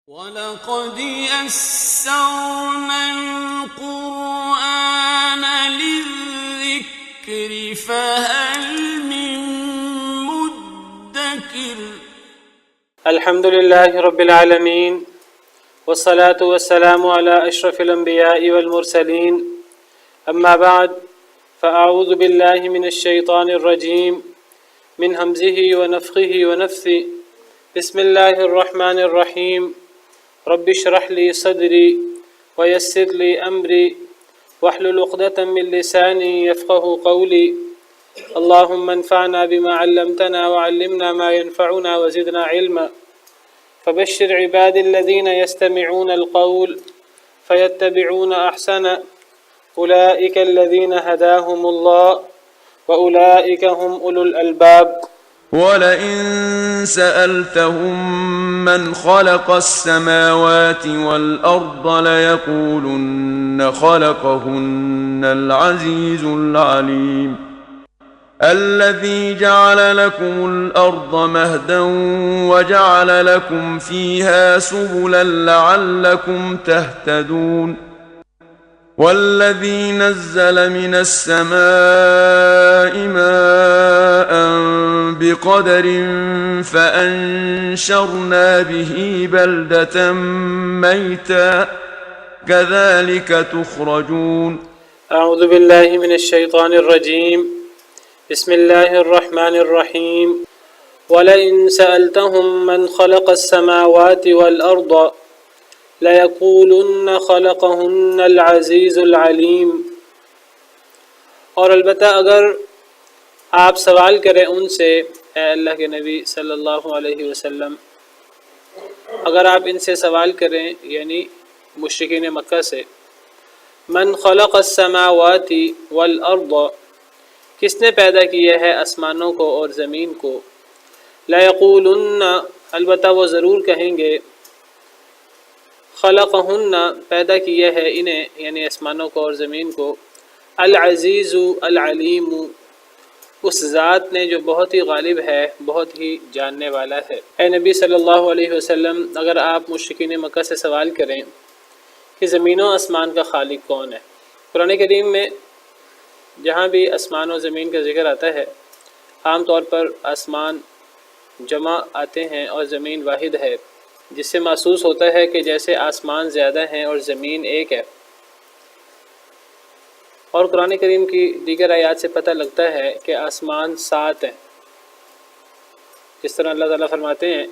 وَلَقَدْ يَسَّرْنَا الْقُرْآنَ لِلذِّكْرِ فَهَلْ مِن مُّدَّكِرٍ۔ الحمد لله رب العالمين، والصلاة والسلام على أشرف الأنبياء والمرسلين، أما بعد، فأعوذ بالله من الشيطان الرجيم من همزه ونفخه ونفثه. بسم الله الرحمن الرحيم. رب اشرح لي صدري ويسر لي أمري واحلل عقدة من لساني يفقه قولي. اللهم انفعنا بما علمتنا وعلمنا ما ينفعنا وزدنا علما. فبشر عبادي الذين يستمعون القول فيتبعون أحسنه. أولئك الذين هداهم الله وأولئك هم أولو الألباب. وَلَئِن سَأَلْتَهُم مَّنْ خَلَقَ السَّمَاوَاتِ وَالْأَرْضَ لَيَقُولُنَّ خَلَقَهُنَّ الْعَزِيزُ الْعَلِيمُ. الَّذِي جَعَلَ لَكُمُ الْأَرْضَ مَهْدًا وَجَعَلَ لَكُمْ فِيهَا سُبُلًا لَّعَلَّكُمْ تَهْتَدُونَ. وَالَّذِي نَزَّلَ مِنَ السَّمَاءِ مَاءً بِقَدَرٍ فَأَنشَرْنَا بِهِ بَلْدَةً مَّيْتًا كَذَلِكَ تُخْرَجُونَ. أعوذ بالله من الشيطان الرجيم. بسم الله الرحمن الرحيم. وَلَئِن سَأَلْتَهُم مَّنْ خَلَقَ السَّمَاوَاتِ وَالْأَرْضَ لَيَقُولُنَّ خَلَقَهُنَّ الْعَزِيزُ الْعَلِيمُ۔ اور البتہ اگر آپ سوال کریں ان سے، اے اللہ کے نبی صلی اللہ علیہ وسلم، اگر آپ ان سے سوال کریں یعنی مشرکین مکہ سے، من خلق السماوات والارض، کس نے پیدا کیا ہے آسمانوں کو اور زمین کو، لیقولن، البتہ وہ ضرور کہیں گے، خلقہن، پیدا کیا ہے انہیں یعنی آسمانوں کو اور زمین کو، العزیز العلیم، اس ذات نے جو بہت ہی غالب ہے، بہت ہی جاننے والا ہے۔ اے نبی صلی اللہ علیہ وسلم، اگر آپ مشرکین مکہ سے سوال کریں کہ زمین و آسمان کا خالق کون ہے، قرآن کریم میں جہاں بھی آسمان و زمین کا ذکر آتا ہے، عام طور پر آسمان جمع آتے ہیں اور زمین واحد ہے، جس سے محسوس ہوتا ہے کہ جیسے آسمان زیادہ ہیں اور زمین ایک ہے۔ اور قرآن کریم کی دیگر آیات سے پتہ لگتا ہے کہ آسمان 7 ہیں، جس طرح اللہ تعالیٰ فرماتے ہیں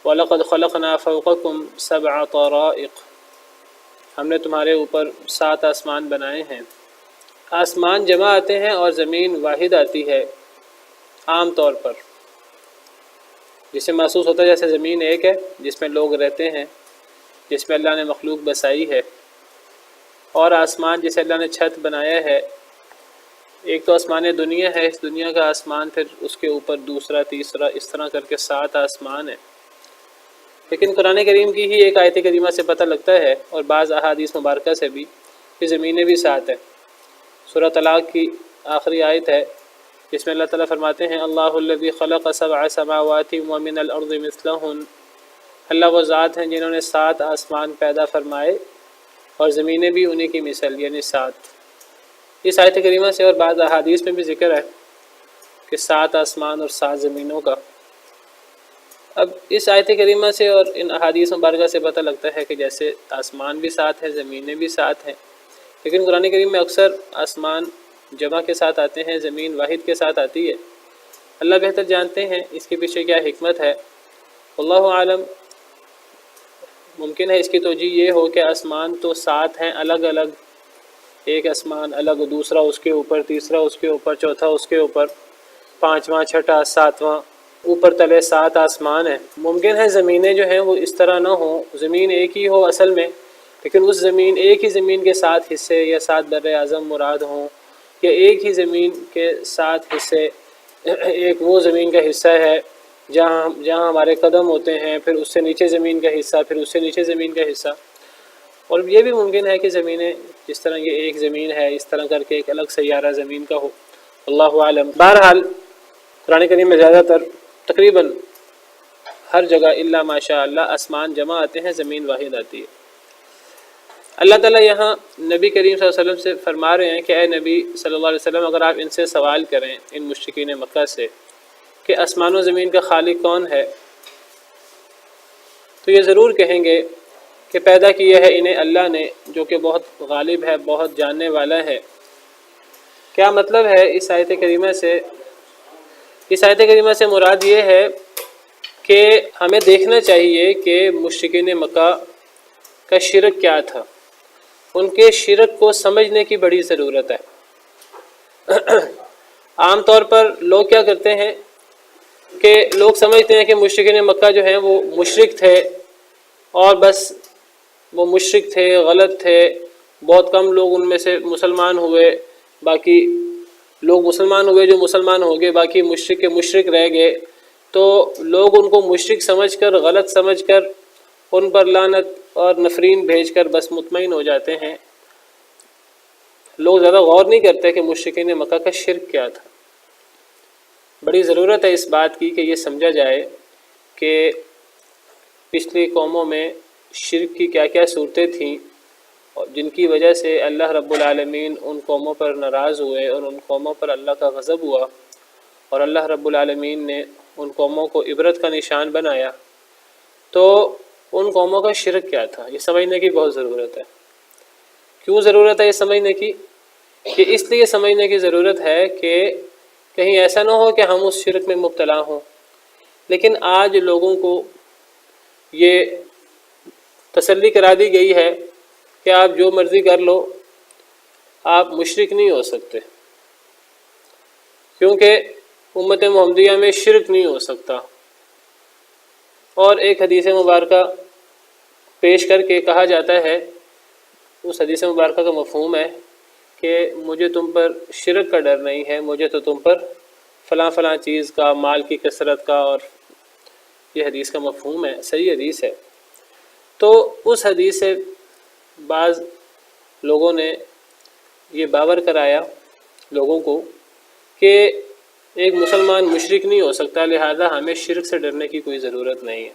وَلَقَدْ خَلَقْنَا فَوْقَكُمْ 7 طَرَائِقَ، ہم نے تمہارے اوپر 7 آسمان بنائے ہیں۔ آسمان جمع آتے ہیں اور زمین واحد آتی ہے عام طور پر، جس سے محسوس ہوتا ہے جیسے زمین ایک ہے جس میں لوگ رہتے ہیں، جس میں اللہ نے مخلوق بسائی ہے، اور آسمان جسے اللہ نے چھت بنایا ہے، ایک تو آسمان دنیا ہے، اس دنیا کا آسمان، پھر اس کے اوپر دوسرا، تیسرا، اس طرح کر کے 7 آسمان ہیں۔ لیکن قرآن کریم کی ہی ایک آیت کریمہ سے پتہ لگتا ہے اور بعض احادیث مبارکہ سے بھی کہ زمینیں بھی 7 ہیں۔ سورہ طلاق کی آخری آیت ہے جس میں اللہ تعالیٰ فرماتے ہیں اللہ الذی خلق 7 سماوات ومن الارض مثلہن، اللہ وہ ذات ہیں جنہوں نے 7 آسمان پیدا فرمائے اور زمینیں بھی انہی کی مثل یعنی 7۔ اس آیت کریمہ سے اور بعض احادیث میں بھی ذکر ہے کہ 7 آسمان اور 7 زمینوں کا۔ اب اس آیت کریمہ سے اور ان احادیث مبارکہ سے پتہ لگتا ہے کہ جیسے آسمان بھی 7 ہیں، زمینیں بھی 7 ہیں، لیکن قرآن کریم میں اکثر آسمان جمع کے ساتھ آتے ہیں، زمین واحد کے ساتھ آتی ہے۔ اللہ بہتر جانتے ہیں اس کے پیچھے کیا حکمت ہے، اللہ عالم۔ ممکن ہے اس کی توجیہ یہ ہو کہ آسمان تو 7 ہیں الگ الگ، ایک آسمان الگ، دوسرا اس کے اوپر، تیسرا اس کے اوپر، چوتھا اس کے اوپر، 5واں، 6واں، 7واں، اوپر تلے 7 آسمان ہیں۔ ممکن ہے زمینیں جو ہیں وہ اس طرح نہ ہوں، زمین ایک ہی ہو اصل میں، لیکن اس زمین، ایک ہی زمین کے 7 حصے یا 7 بر اعظم مراد ہوں، یا ایک ہی زمین کے 7 حصے، ایک وہ زمین کا حصہ ہے جہاں ہمارے قدم ہوتے ہیں، پھر اس سے نیچے زمین کا حصہ، پھر اس سے نیچے زمین کا حصہ۔ اور یہ بھی ممکن ہے کہ زمینیں جس طرح یہ ایک زمین ہے اس طرح کر کے ایک الگ سیارہ زمین کا ہو، اللہ عالم۔ بہرحال قرآن کریم میں زیادہ تر تقریباً ہر جگہ الا ماشاء اللہ آسمان جمع آتے ہیں، زمین واحد آتی ہے۔ اللہ تعالیٰ یہاں نبی کریم صلی اللہ علیہ وسلم سے فرما رہے ہیں کہ اے نبی صلی اللہ علیہ وسلم، اگر آپ ان سے سوال کریں، ان مشرکین مکہ سے، کہ آسمان و زمین کا خالق کون ہے، تو یہ ضرور کہیں گے کہ پیدا کیا ہے انہیں اللہ نے، جو کہ بہت غالب ہے، بہت جاننے والا ہے۔ کیا مطلب ہے اس آیت کریمہ سے؟ اس آیت کریمہ سے مراد یہ ہے کہ ہمیں دیکھنا چاہیے کہ مشرکین مکہ کا شرک کیا تھا، ان کے شرک کو سمجھنے کی بڑی ضرورت ہے۔ عام طور پر لوگ کیا کرتے ہیں کہ لوگ سمجھتے ہیں کہ مشرکین مکہ جو ہیں وہ مشرک تھے، اور بس وہ مشرک تھے، غلط تھے، بہت کم لوگ ان میں سے مسلمان ہوئے، باقی لوگ مسلمان ہوئے جو مسلمان ہو گئے، باقی مشرک کے مشرک رہ گئے۔ تو لوگ ان کو مشرک سمجھ کر، غلط سمجھ کر، ان پر لعنت اور نفرین بھیج کر بس مطمئن ہو جاتے ہیں۔ لوگ زیادہ غور نہیں کرتے کہ مشرکین مکہ کا شرک کیا تھا۔ بڑی ضرورت ہے اس بات کی کہ یہ سمجھا جائے کہ پچھلی قوموں میں شرک کی کیا کیا صورتیں تھیں، اور جن کی وجہ سے اللہ رب العالمین ان قوموں پر ناراض ہوئے، اور ان قوموں پر اللہ کا غضب ہوا، اور اللہ رب العالمین نے ان قوموں کو عبرت کا نشان بنایا۔ تو ان قوموں کا شرک کیا تھا، یہ سمجھنے کی بہت ضرورت ہے۔ کیوں ضرورت ہے یہ سمجھنے کی؟ کہ اس لیے سمجھنے کی ضرورت ہے کہ کہیں ایسا نہ ہو کہ ہم اس شرک میں مبتلا ہوں۔ لیکن آج لوگوں کو یہ تسلی کرا دی گئی ہے کہ آپ جو مرضی کر لو، آپ مشرک نہیں ہو سکتے، کیونکہ امت محمدیہ میں شرک نہیں ہو سکتا۔ اور ایک حدیث مبارکہ پیش کر کے کہا جاتا ہے، اس حدیث مبارکہ کا مفہوم ہے کہ مجھے تم پر شرک کا ڈر نہیں ہے، مجھے تو تم پر فلاں فلاں چیز کا، مال کی کثرت کا، اور یہ حدیث کا مفہوم ہے، صحیح حدیث ہے۔ تو اس حدیث سے بعض لوگوں نے یہ باور کرایا لوگوں کو کہ ایک مسلمان مشرک نہیں ہو سکتا، لہذا ہمیں شرک سے ڈرنے کی کوئی ضرورت نہیں ہے۔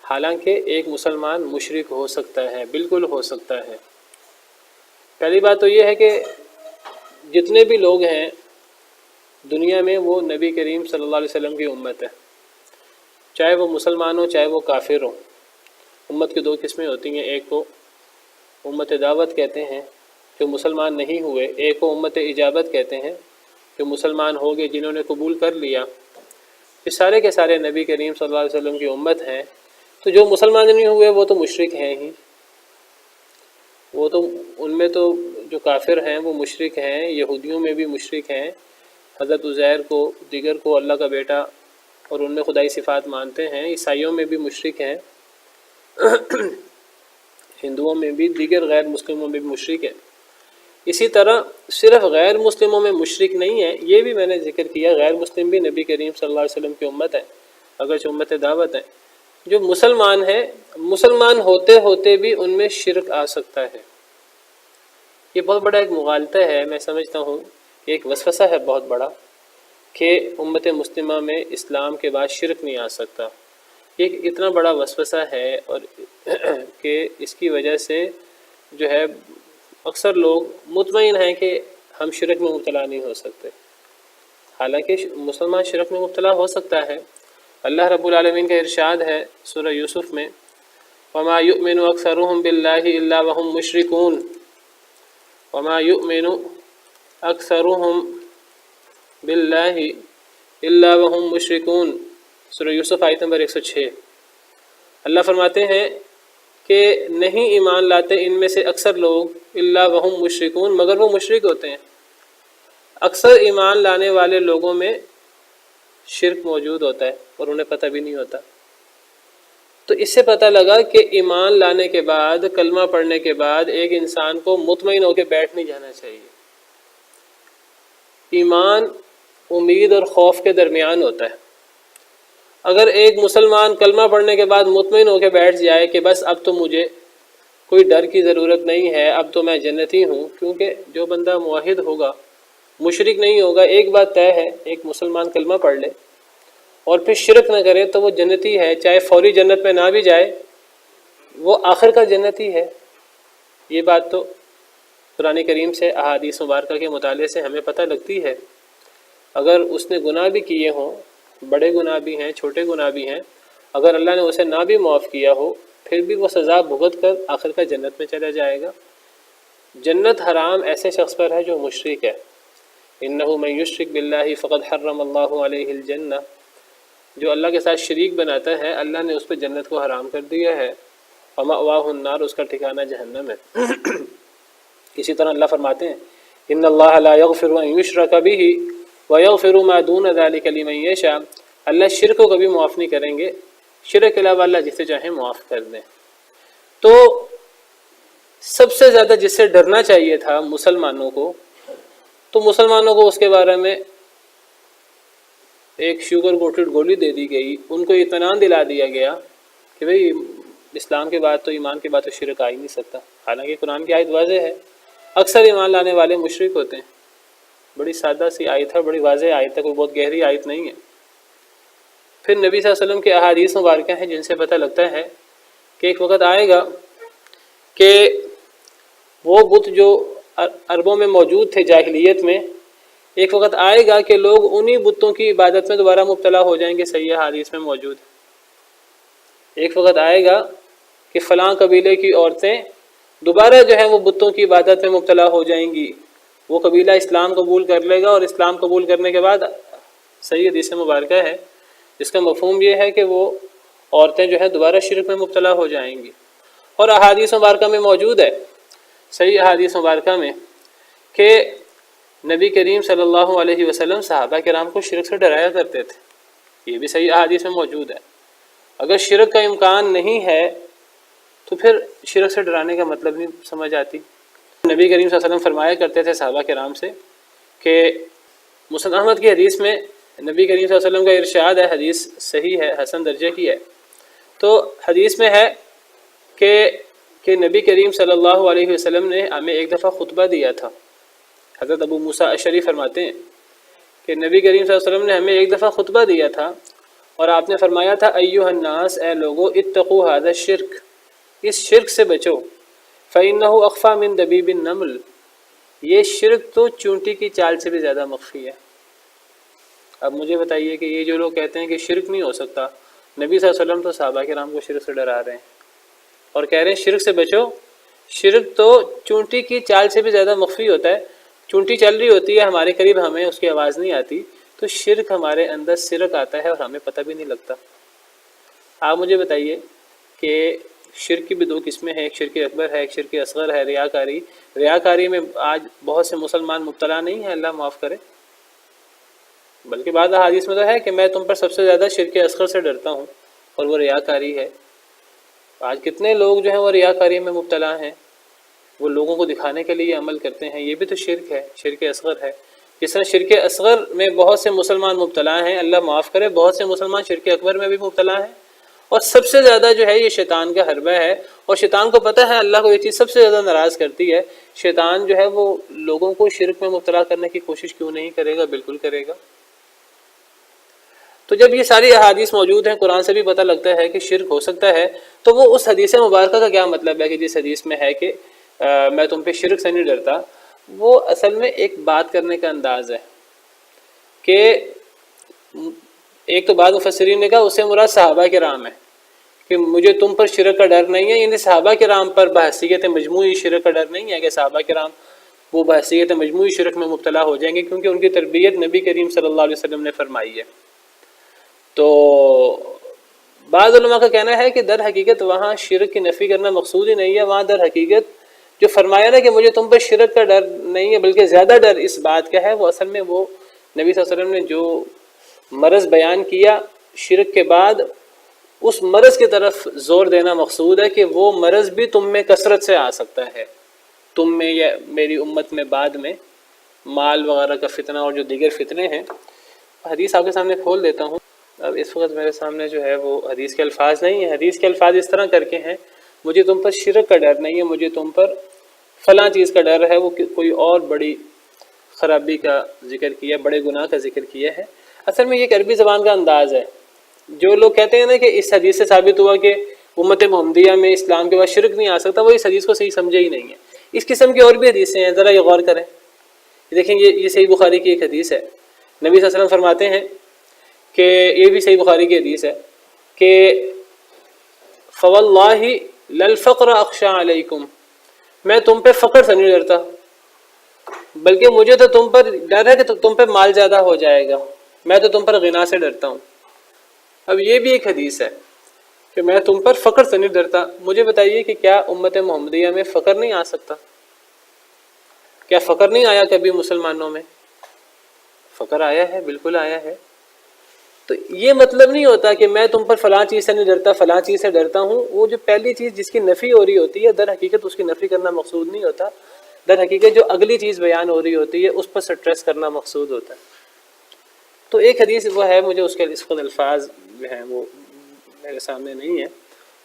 حالانکہ ایک مسلمان مشرک ہو سکتا ہے، بالکل ہو سکتا ہے۔ پہلی بات تو یہ ہے کہ جتنے بھی لوگ ہیں دنیا میں وہ نبی کریم صلی اللہ علیہ وسلم کی امت ہے، چاہے وہ مسلمان ہو چاہے وہ کافر ہو۔ امت کی دو قسمیں ہوتی ہیں، ایک کو امت دعوت کہتے ہیں جو مسلمان نہیں ہوئے، ایک کو امت اجابت کہتے ہیں جو مسلمان ہو گئے، جنہوں نے قبول کر لیا۔ یہ سارے کے سارے نبی کریم صلی اللہ علیہ وسلم کی امت ہیں۔ تو جو مسلمان نہیں ہوئے وہ تو مشرک ہیں ہی، وہ تو ان میں تو جو کافر ہیں وہ مشرک ہیں، یہودیوں میں بھی مشرک ہیں، حضرت عزیر کو، دیگر کو اللہ کا بیٹا اور ان میں خدائی صفات مانتے ہیں، عیسائیوں میں بھی مشرک ہیں، ہندوؤں میں بھی، دیگر غیر مسلموں میں بھی مشرک ہیں۔ اسی طرح صرف غیر مسلموں میں مشرک نہیں ہے، یہ بھی میں نے ذکر کیا، غیر مسلم بھی نبی کریم صلی اللہ علیہ وسلم کی امت ہے، اگرچہ امت دعوت ہے۔ جو مسلمان ہیں، مسلمان ہوتے ہوتے بھی ان میں شرک آ سکتا ہے۔ یہ بہت بڑا ایک مغالطہ ہے، میں سمجھتا ہوں ایک وسوسہ ہے بہت بڑا کہ امت مسلمہ میں اسلام کے بعد شرک نہیں آ سکتا۔ یہ اتنا بڑا وسوسہ ہے، اور کہ اس کی وجہ سے جو ہے اکثر لوگ مطمئن ہیں کہ ہم شرک میں مبتلا نہیں ہو سکتے، حالانکہ مسلمان شرک میں مبتلا ہو سکتا ہے۔ اللہ رب العالمین کا ارشاد ہے سورہ یوسف میں، وَمَا يُؤْمِنُ أَكْثَرُهُم بِاللَّهِ إِلَّا وَهُم مُشْرِكُونَ وَمَا يُؤْمِنُ أَكْثَرُهُم بِاللَّهِ إِلَّا وَهُم مُشْرِكُونَ، سورہ یوسف آیت نمبر 106۔ اللہ فرماتے ہیں کہ نہیں ایمان لاتے ان میں سے اکثر لوگ الا وہم مشرکون، مگر وہ مشرک ہوتے ہیں۔ اکثر ایمان لانے والے لوگوں میں شرک موجود ہوتا ہے اور انہیں پتہ بھی نہیں ہوتا۔ تو اس سے پتہ لگا کہ ایمان لانے کے بعد، کلمہ پڑھنے کے بعد ایک انسان کو مطمئن ہو کے بیٹھ نہیں جانا چاہیے۔ ایمان امید اور خوف کے درمیان ہوتا ہے۔ اگر ایک مسلمان کلمہ پڑھنے کے بعد مطمئن ہو کے بیٹھ جائے کہ بس اب تو مجھے کوئی ڈر کی ضرورت نہیں ہے، اب تو میں جنتی ہوں، کیونکہ جو بندہ موحد ہوگا، مشرک نہیں ہوگا، ایک بات طے ہے، ایک مسلمان کلمہ پڑھ لے اور پھر شرک نہ کرے تو وہ جنتی ہے، چاہے فوری جنت میں نہ بھی جائے وہ آخر کا جنتی ہے۔ یہ بات تو قرآن کریم سے احادیث مبارکہ کے مطالعے سے ہمیں پتہ لگتی ہے۔ اگر اس نے گناہ بھی کیے ہوں، بڑے گناہ بھی ہیں، چھوٹے گناہ بھی ہیں، اگر اللہ نے اسے نہ بھی معاف کیا ہو پھر بھی وہ سزا بھگت کر آخر کا جنت میں چلا جائے گا۔ جنت حرام ایسے شخص پر ہے جو مشرک ہے، انہ من یشرک باللہ فقد حرم اللہ علیہ الجنہ، جو اللہ کے ساتھ شریک بناتا ہے اللہ نے اس پہ جنت کو حرام کر دیا ہے، ومأواہ النار، اس کا ٹھکانہ جہنم ہے۔ اسی طرح اللہ فرماتے ہیں ان اللہ لا یغفر ان یشرک بہ ویغفر ما دون ذلک لمن یشاء، اللہ شرک کو کبھی معاف نہیں کریں گے، شرک کے علاوہ اللہ جسے چاہیں معاف کر دیں۔ تو سب سے زیادہ جس سے ڈرنا چاہیے تھا مسلمانوں کو، تو مسلمانوں کو اس کے بارے میں ایک شوگر کوٹڈ گولی دے دی گئی، ان کو اطمینان دلا دیا گیا کہ بھئی اسلام کے بعد تو ایمان کے بعد تو شرک آ ہی نہیں سکتا، حالانکہ قرآن کی آیت واضح ہے، اکثر ایمان لانے والے مشرک ہوتے ہیں۔ بڑی سادہ سی آیت ہے، بڑی واضح آیت ہے، کوئی بہت گہری آیت نہیں ہے۔ پھر نبی صلی اللہ علیہ وسلم کے احادیث مبارکہ ہیں جن سے پتہ لگتا ہے کہ ایک وقت آئے گا کہ وہ بت جو عربوں میں موجود تھے جاہلیت میں، ایک وقت آئے گا کہ لوگ انہی بتوں کی عبادت میں دوبارہ مبتلا ہو جائیں گے، صحیح حدیث میں موجود ہے۔ ایک وقت آئے گا کہ فلاں قبیلے کی عورتیں دوبارہ جو ہے وہ بتوں کی عبادت میں مبتلا ہو جائیں گی، وہ قبیلہ اسلام قبول کر لے گا اور اسلام قبول کرنے کے بعد صحیح حدیث مبارکہ ہے جس کا مفہوم یہ ہے کہ وہ عورتیں جو ہے دوبارہ شرک میں مبتلا ہو جائیں گی۔ اور احادیث مبارکہ میں موجود ہے، صحیح احادیث مبارکہ میں، کہ نبی کریم صلی اللہ علیہ وسلم صحابہ کرام کو شرک سے ڈرایا کرتے تھے، یہ بھی صحیح احادیث میں موجود ہے۔ اگر شرک کا امکان نہیں ہے تو پھر شرک سے ڈرانے کا مطلب نہیں سمجھ آتی۔ نبی کریم صلی اللہ علیہ وسلم فرمایا کرتے تھے صحابہ کرام سے کہ مسند احمد کی حدیث میں نبی کریم صلی اللہ علیہ وسلم کا ارشاد ہے، حدیث صحیح ہے، حسن درجے کی ہے، تو حدیث میں ہے کہ نبی کریم صلی اللہ علیہ وسلم نے ہمیں ایک دفعہ خطبہ دیا تھا۔ حضرت ابو موسیٰ اشعری فرماتے ہیں کہ نبی کریم صلی اللہ علیہ وسلم نے ہمیں ایک دفعہ خطبہ دیا تھا اور آپ نے فرمایا تھا ایھا الناس، اے لوگو، اتقوا ھذا الشرک، اس شرک سے بچو، فإنہ اخفی من دبیب النمل، یہ شرک تو چونٹی کی چال سے بھی زیادہ مخفی ہے۔ اب مجھے بتائیے کہ یہ جو لوگ کہتے ہیں کہ شرک نہیں ہو سکتا، نبی صلی اللہ علیہ وسلم تو صحابہ کرام کو شرک سے ڈرا رہے ہیں اور کہہ رہے ہیں شرک سے بچو، شرک تو چونٹی کی چال سے بھی زیادہ مخفی ہوتا ہے، چونٹی چل رہی ہوتی ہے ہمارے قریب، ہمیں اس کی آواز نہیں آتی، تو شرک ہمارے اندر سرک آتا ہے اور ہمیں پتہ بھی نہیں لگتا۔ آپ مجھے بتائیے کہ شرک کی بھی دو قسمیں ہیں، ایک شرک اکبر ہے، ایک شرک اصغر ہے، ریاکاری۔ ریاکاری میں آج بہت سے مسلمان مبتلا نہیں ہیں، اللہ معاف کرے، بلکہ بعض احادیث میں تو ہے کہ میں تم پر سب سے زیادہ شرک اصغر سے ڈرتا ہوں، اور وہ ریاکاری ہے۔ آج کتنے لوگ جو ہیں وہ ریاکاری میں مبتلا ہیں، وہ لوگوں کو دکھانے کے لیے عمل کرتے ہیں، یہ بھی تو شرک ہے، شرک اصغر ہے۔ جس طرح شرک اصغر میں بہت سے مسلمان مبتلا ہیں، اللہ معاف کرے، بہت سے مسلمان شرک اکبر میں بھی مبتلا ہیں، اور سب سے زیادہ جو ہے یہ شیطان کا حربہ ہے، اور شیطان کو پتہ ہے اللہ کو یہ چیز سب سے زیادہ ناراض کرتی ہے۔ شیطان جو ہے وہ لوگوں کو شرک میں مبتلا کرنے کی کوشش کیوں نہیں کرے گا، بالکل کرے گا۔ تو جب یہ ساری احادیث موجود ہیں، قرآن سے بھی پتہ لگتا ہے کہ شرک ہو سکتا ہے، تو وہ اس حدیث مبارکہ کا کیا مطلب ہے کہ جس حدیث میں ہے کہ میں تم پہ شرک سے نہیں ڈرتا، وہ اصل میں ایک بات کرنے کا انداز ہے کہ ایک تو بعض مفسرین نے کہا اس سے مراد صحابہ کرام ہے کہ مجھے تم پر شرک کا ڈر نہیں ہے، یعنی صحابہ کرام پر بحیثیت مجموعی شرک کا ڈر نہیں ہے کہ صحابہ کرام وہ بحیثیت مجموعی شرک میں مبتلا ہو جائیں گے، کیونکہ ان کی تربیت نبی کریم صلی اللہ علیہ وسلم نے فرمائی ہے۔ تو بعض علماء کا کہنا ہے کہ در حقیقت وہاں شرک کی نفی کرنا مقصود ہی نہیں ہے، وہاں در حقیقت جو فرمایا نا کہ مجھے تم پر شرک کا ڈر نہیں ہے بلکہ زیادہ ڈر اس بات کا ہے، وہ اصل میں وہ نبی صلی اللہ علیہ وسلم نے جو مرض بیان کیا شرک کے بعد، اس مرض کی طرف زور دینا مقصود ہے کہ وہ مرض بھی تم میں کثرت سے آ سکتا ہے، تم میں یا میری امت میں بعد میں مال وغیرہ کا فتنہ اور جو دیگر فتنے ہیں۔ حدیث آپ کے سامنے کھول دیتا ہوں۔ اب اس وقت میرے سامنے جو ہے وہ حدیث کے الفاظ نہیں ہیں، حدیث کے الفاظ اس طرح کر کے ہیں، مجھے تم پر شرک کا ڈر نہیں ہے، مجھے تم پر فلاں چیز کا ڈر ہے، وہ کوئی اور بڑی خرابی کا ذکر کیا، بڑے گناہ کا ذکر کیا ہے۔ اصل میں یہ ایک عربی زبان کا انداز ہے. جو لوگ کہتے ہیں نا کہ اس حدیث سے ثابت ہوا کہ امت محمدیہ میں اسلام کے بعد شرک نہیں آ سکتا، وہ اس حدیث کو صحیح سمجھے ہی نہیں ہے. اس قسم کی اور بھی حدیثیں ہیں، ذرا یہ غور کریں. دیکھیں یہ صحیح بخاری کی ایک حدیث ہے. نبی صلی اللہ علیہ وسلم فرماتے ہیں کہ یہ بھی صحیح بخاری کی حدیث ہے کہ فواللہ للفقر اخشى علیکم، میں تم پہ فقر سے نہیں ڈرتا، بلکہ مجھے تو تم پر ڈر ہے کہ تم پہ مال زیادہ ہو جائے گا، میں تو تم پر غنا سے ڈرتا ہوں. اب یہ بھی ایک حدیث ہے کہ میں تم پر فقر سے نہیں ڈرتا. مجھے بتائیے کہ کیا امت محمدیہ میں فقر نہیں آ سکتا؟ کیا فقر نہیں آیا کبھی مسلمانوں میں؟ فقر آیا ہے، بالکل آیا ہے. تو یہ مطلب نہیں ہوتا کہ میں تم پر فلاں چیز سے نہیں ڈرتا، فلاں چیز سے ڈرتا ہوں. وہ جو پہلی چیز جس کی نفی ہو رہی ہوتی ہے، در حقیقت اس کی نفی کرنا مقصود نہیں ہوتا. در حقیقت جو اگلی چیز بیان ہو رہی ہوتی ہے اس پر سٹریس کرنا مقصود ہوتا ہے. تو ایک حدیث وہ ہے، مجھے اس کے الفاظ جو ہیں وہ میرے سامنے نہیں ہے.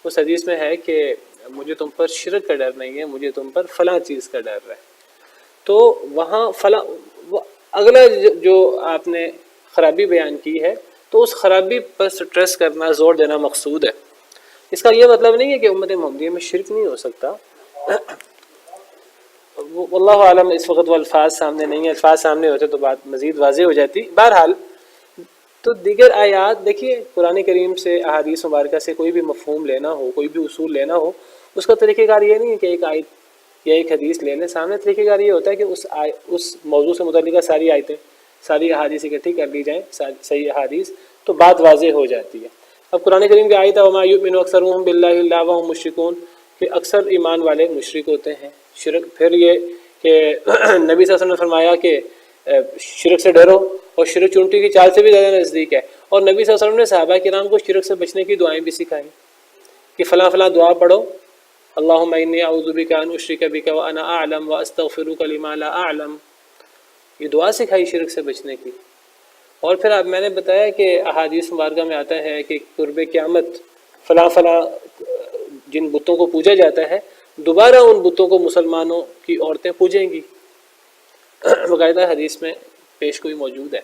اس حدیث میں ہے کہ مجھے تم پر شرک کا ڈر نہیں ہے، مجھے تم پر فلاں چیز کا ڈر ہے. تو وہاں فلاں اگلا جو آپ نے خرابی بیان کی ہے تو اس خرابی پر سٹریس کرنا، زور دینا مقصود ہے. اس کا یہ مطلب نہیں ہے کہ امت محمدیہ میں شرک نہیں ہو سکتا. واللہ عالم اس وقت وہ الفاظ سامنے نہیں ہیں، الفاظ سامنے ہوتے تو بات مزید واضح ہو جاتی. بہرحال تو دیگر آیات دیکھیے، قرآن کریم سے احادیث مبارکہ سے کوئی بھی مفہوم لینا ہو، کوئی بھی اصول لینا ہو، اس کا طریقہ کار یہ نہیں ہے کہ ایک آیت یا ایک حدیث لے لیں. سامنے طریقہ کار یہ ہوتا ہے کہ اس موضوع سے متعلقہ ساری آیتیں، ساری احادیث اکٹھی کر لی جائیں، صحیح احادیث، تو بات واضح ہو جاتی ہے. اب قرآن کریم کی آیت ہے وما یؤمن اکثرهم باللہ الا وهم مشرکون، کہ اکثر ایمان والے مشرک ہوتے ہیں. شرک، پھر یہ کہ نبی صلی اللہ علیہ وسلم نے فرمایا کہ شرک سے ڈرو، اور شرک چونٹی کی چال سے بھی زیادہ نزدیک ہے. اور نبی صلی اللہ علیہ وسلم نے صحابہ کرام کو شرک سے بچنے کی دعائیں بھی سکھائیں کہ فلاں فلاں دعا پڑھو، اللہم انی اعوذ بک ان اشرک بک وانا اعلم واستغفرک لما لا اعلم. یہ دعا سکھائی شرک سے بچنے کی. اور پھر اب میں نے بتایا کہ احادیث مبارکہ میں آتا ہے کہ قرب قیامت فلاں فلاں جن بتوں کو پوجا جاتا ہے، دوبارہ ان بتوں کو مسلمانوں کی عورتیں پوجیں گی. باقاعدہ حدیث میں پیش گوئی موجود ہے.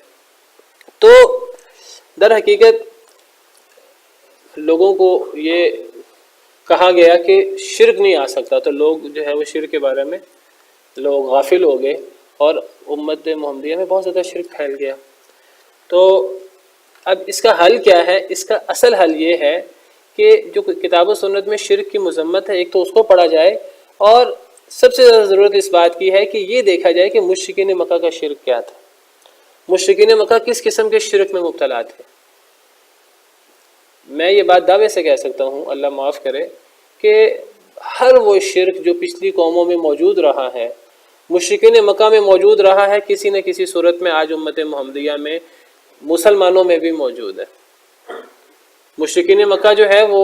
تو در حقیقت لوگوں کو یہ کہا گیا کہ شرک نہیں آ سکتا، تو لوگ جو ہے وہ شرک کے بارے میں لوگ غافل ہو گئے اور امت محمدیہ میں بہت زیادہ شرک پھیل گیا. تو اب اس کا حل کیا ہے؟ اس کا اصل حل یہ ہے کہ جو کتاب و سنت میں شرک کی مذمت ہے، ایک تو اس کو پڑھا جائے، اور سب سے زیادہ ضرورت اس بات کی ہے کہ یہ دیکھا جائے کہ مشرکین مکہ کا شرک کیا تھا، مشرکین مکہ کس قسم کے شرک میں مبتلا تھے. میں یہ بات دعوے سے کہہ سکتا ہوں، اللہ معاف کرے، کہ ہر وہ شرک جو پچھلی قوموں میں موجود رہا ہے، مشرکین مکہ میں موجود رہا ہے، کسی نہ کسی صورت میں آج امت محمدیہ میں مسلمانوں میں بھی موجود ہے. مشرکین مکہ جو ہے وہ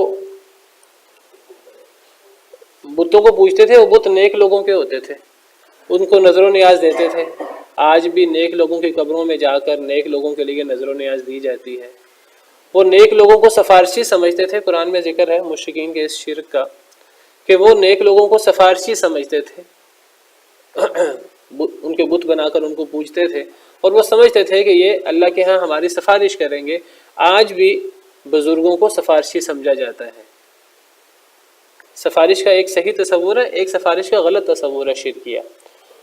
بتوں کو پوجتے تھے، وہ بت نیک لوگوں کے ہوتے تھے، ان کو نظر و نیاز دیتے تھے. آج بھی نیک لوگوں کی قبروں میں جا کر نیک لوگوں کے لیے نظر و نیاز دی جاتی ہے. وہ نیک لوگوں کو سفارشی سمجھتے تھے. قرآن میں ذکر ہے مشرکین کے اس شرک کا کہ وہ نیک لوگوں کو سفارشی سمجھتے تھے، ان کے بت بنا کر ان کو پوجتے تھے، اور وہ سمجھتے تھے کہ یہ اللہ کے ہاں ہماری سفارش کریں گے. آج بھی بزرگوں کو سفارشی سمجھا جاتا ہے. سفارش کا ایک صحیح تصور ہے، ایک سفارش کا غلط تصور ہے شرکیہ.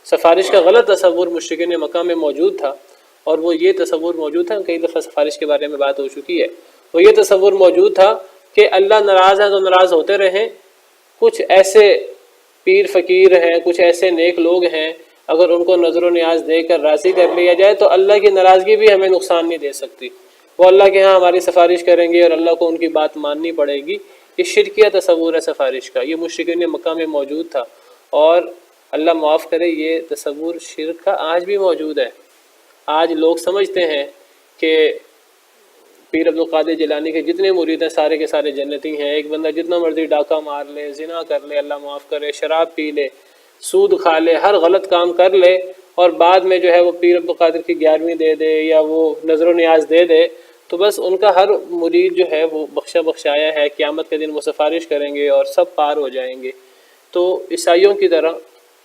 سفارش کا غلط تصور مشرکین مکہ میں موجود تھا، اور وہ یہ تصور موجود تھا، کئی دفعہ سفارش کے بارے میں بات ہو چکی ہے، وہ یہ تصور موجود تھا کہ اللہ ناراض ہے تو ناراض ہوتے رہیں. کچھ ایسے پیر فقیر ہیں، کچھ ایسے نیک لوگ ہیں، اگر ان کو نظر و نیاز دے کر راضی کر لیا جائے تو اللہ کی ناراضگی بھی ہمیں نقصان نہیں دے سکتی. وہ اللہ کے ہاں ہماری سفارش کریں گے اور اللہ کو ان کی بات ماننی پڑے گی. یہ شرکیہ تصور ہے سفارش کا، یہ مشرکین مکہ میں موجود تھا، اور اللہ معاف کرے یہ تصور شرک کا آج بھی موجود ہے. آج لوگ سمجھتے ہیں کہ پیر عبدالقادر جیلانی کے جتنے مرید ہیں سارے کے سارے جنتی ہیں. ایک بندہ جتنا مرضی ڈاکہ مار لے، زنا کر لے، اللہ معاف کرے، شراب پی لے، سود کھا لے، ہر غلط کام کر لے، اور بعد میں جو ہے وہ پیر عبدالقادر کی 11ویں دے دے یا وہ نظر و نیاز دے دے، تو بس ان کا ہر مرید جو ہے وہ بخشا بخشایا ہے، قیامت کے دن وہ سفارش کریں گے اور سب پار ہو جائیں گے. تو عیسائیوں کی طرح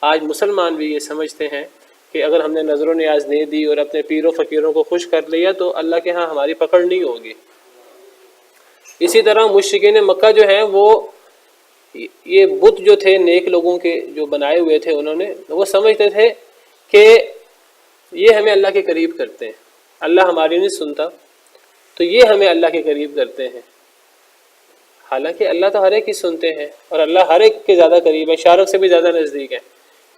آج مسلمان بھی یہ سمجھتے ہیں کہ اگر ہم نے نظر و نیاز دے دی اور اپنے پیر و فقیروں کو خوش کر لیا تو اللہ کے ہاں ہماری پکڑ نہیں ہوگی۔ اسی طرح مشرکین مکہ جو ہیں وہ یہ بت جو تھے نیک لوگوں کے جو بنائے ہوئے تھے، انہوں نے وہ سمجھتے تھے کہ یہ ہمیں اللہ کے قریب کرتے ہیں، اللہ ہماری نہیں سنتا تو یہ ہمیں اللہ کے قریب کرتے ہیں، حالانکہ اللہ تو ہر ایک کی سنتے ہیں اور اللہ ہر ایک کے زیادہ قریب ہے، شارق سے بھی زیادہ نزدیک ہے۔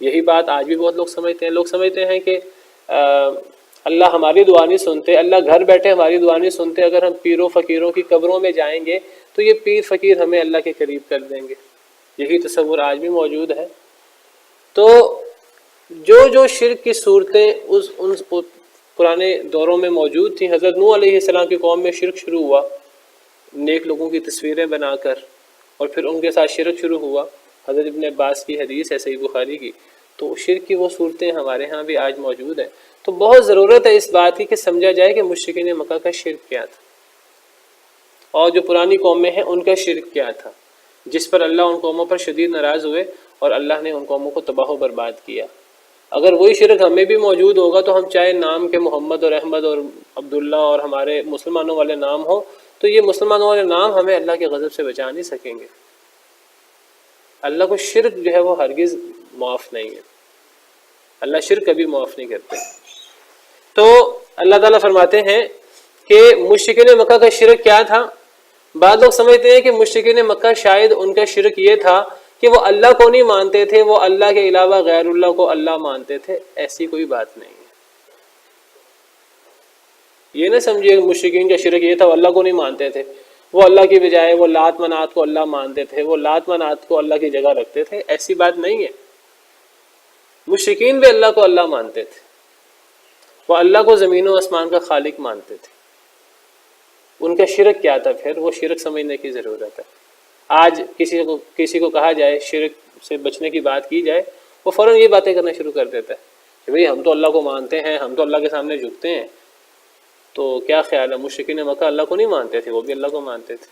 یہی بات آج بھی بہت لوگ سمجھتے ہیں۔ لوگ سمجھتے ہیں کہ اللہ ہماری دعا نہیں سنتے، اللہ گھر بیٹھے ہماری دعا نہیں سنتے، اگر ہم پیروں فقیروں کی قبروں میں جائیں گے تو یہ پیر فقیر ہمیں اللہ کے قریب کر دیں گے۔ یہی تصور آج بھی موجود ہے۔ تو جو شرک کی صورتیں ان پرانے دوروں میں موجود تھیں، حضرت نوح علیہ السلام کی قوم میں شرک شروع ہوا، نیک لوگوں کی تصویریں بنا کر، اور پھر ان کے ساتھ شرک شروع ہوا۔ حضرت ابن عباس کی حدیث ہے صحیح بخاری کی، تو شرک کی وہ صورتیں ہمارے ہاں بھی آج موجود ہیں۔ تو بہت ضرورت ہے اس بات کی کہ سمجھا جائے کہ مشرکین مکہ کا شرک کیا تھا، اور جو پرانی قومیں ہیں ان کا شرک کیا تھا، جس پر اللہ ان قوموں پر شدید ناراض ہوئے اور اللہ نے ان قوموں کو تباہ و برباد کیا۔ اگر وہی شرک ہمیں بھی موجود ہوگا تو ہم چاہے نام کے محمد اور احمد اور عبداللہ اور ہمارے مسلمانوں والے نام ہوں، تو یہ مسلمانوں والے نام ہمیں اللہ کے غضب سے بچا نہیں سکیں گے۔ اللہ کو شرک جو ہے وہ ہرگز معاف نہیں ہے، اللہ شرک کبھی معاف نہیں کرتے۔ تو اللہ تعالیٰ فرماتے ہیں کہ مشرکین مکہ کا شرک کیا تھا۔ بعض لوگ سمجھتے ہیں کہ مشرکین مکہ شاید ان کا شرک یہ تھا کہ وہ اللہ کو نہیں مانتے تھے، وہ اللہ کے علاوہ غیر اللہ کو اللہ مانتے تھے۔ ایسی کوئی بات نہیں ہے۔ یہ نہ سمجھیے کہ مشرکین کا شرک یہ تھا وہ اللہ کو نہیں مانتے تھے، وہ اللہ کی بجائے وہ لات منات کو اللہ مانتے تھے، وہ لات منات کو اللہ کی جگہ رکھتے تھے۔ ایسی بات نہیں ہے۔ مشرکین بھی اللہ کو اللہ مانتے تھے، وہ اللہ کو زمین و آسمان کا خالق مانتے تھے۔ ان کا شرک کیا تھا پھر؟ وہ شرک سمجھنے کی ضرورت ہے۔ آج کسی کو کہا جائے، شرک سے بچنے کی بات کی جائے، وہ فوراً یہ باتیں کرنا شروع کر دیتا ہے کہ بھئی ہم تو اللہ کو مانتے ہیں، ہم تو اللہ کے سامنے جھکتے ہیں۔ تو کیا خیال ہے، مشرکین مکہ اللہ کو نہیں مانتے تھے، وہ بھی اللہ کو مانتے تھے،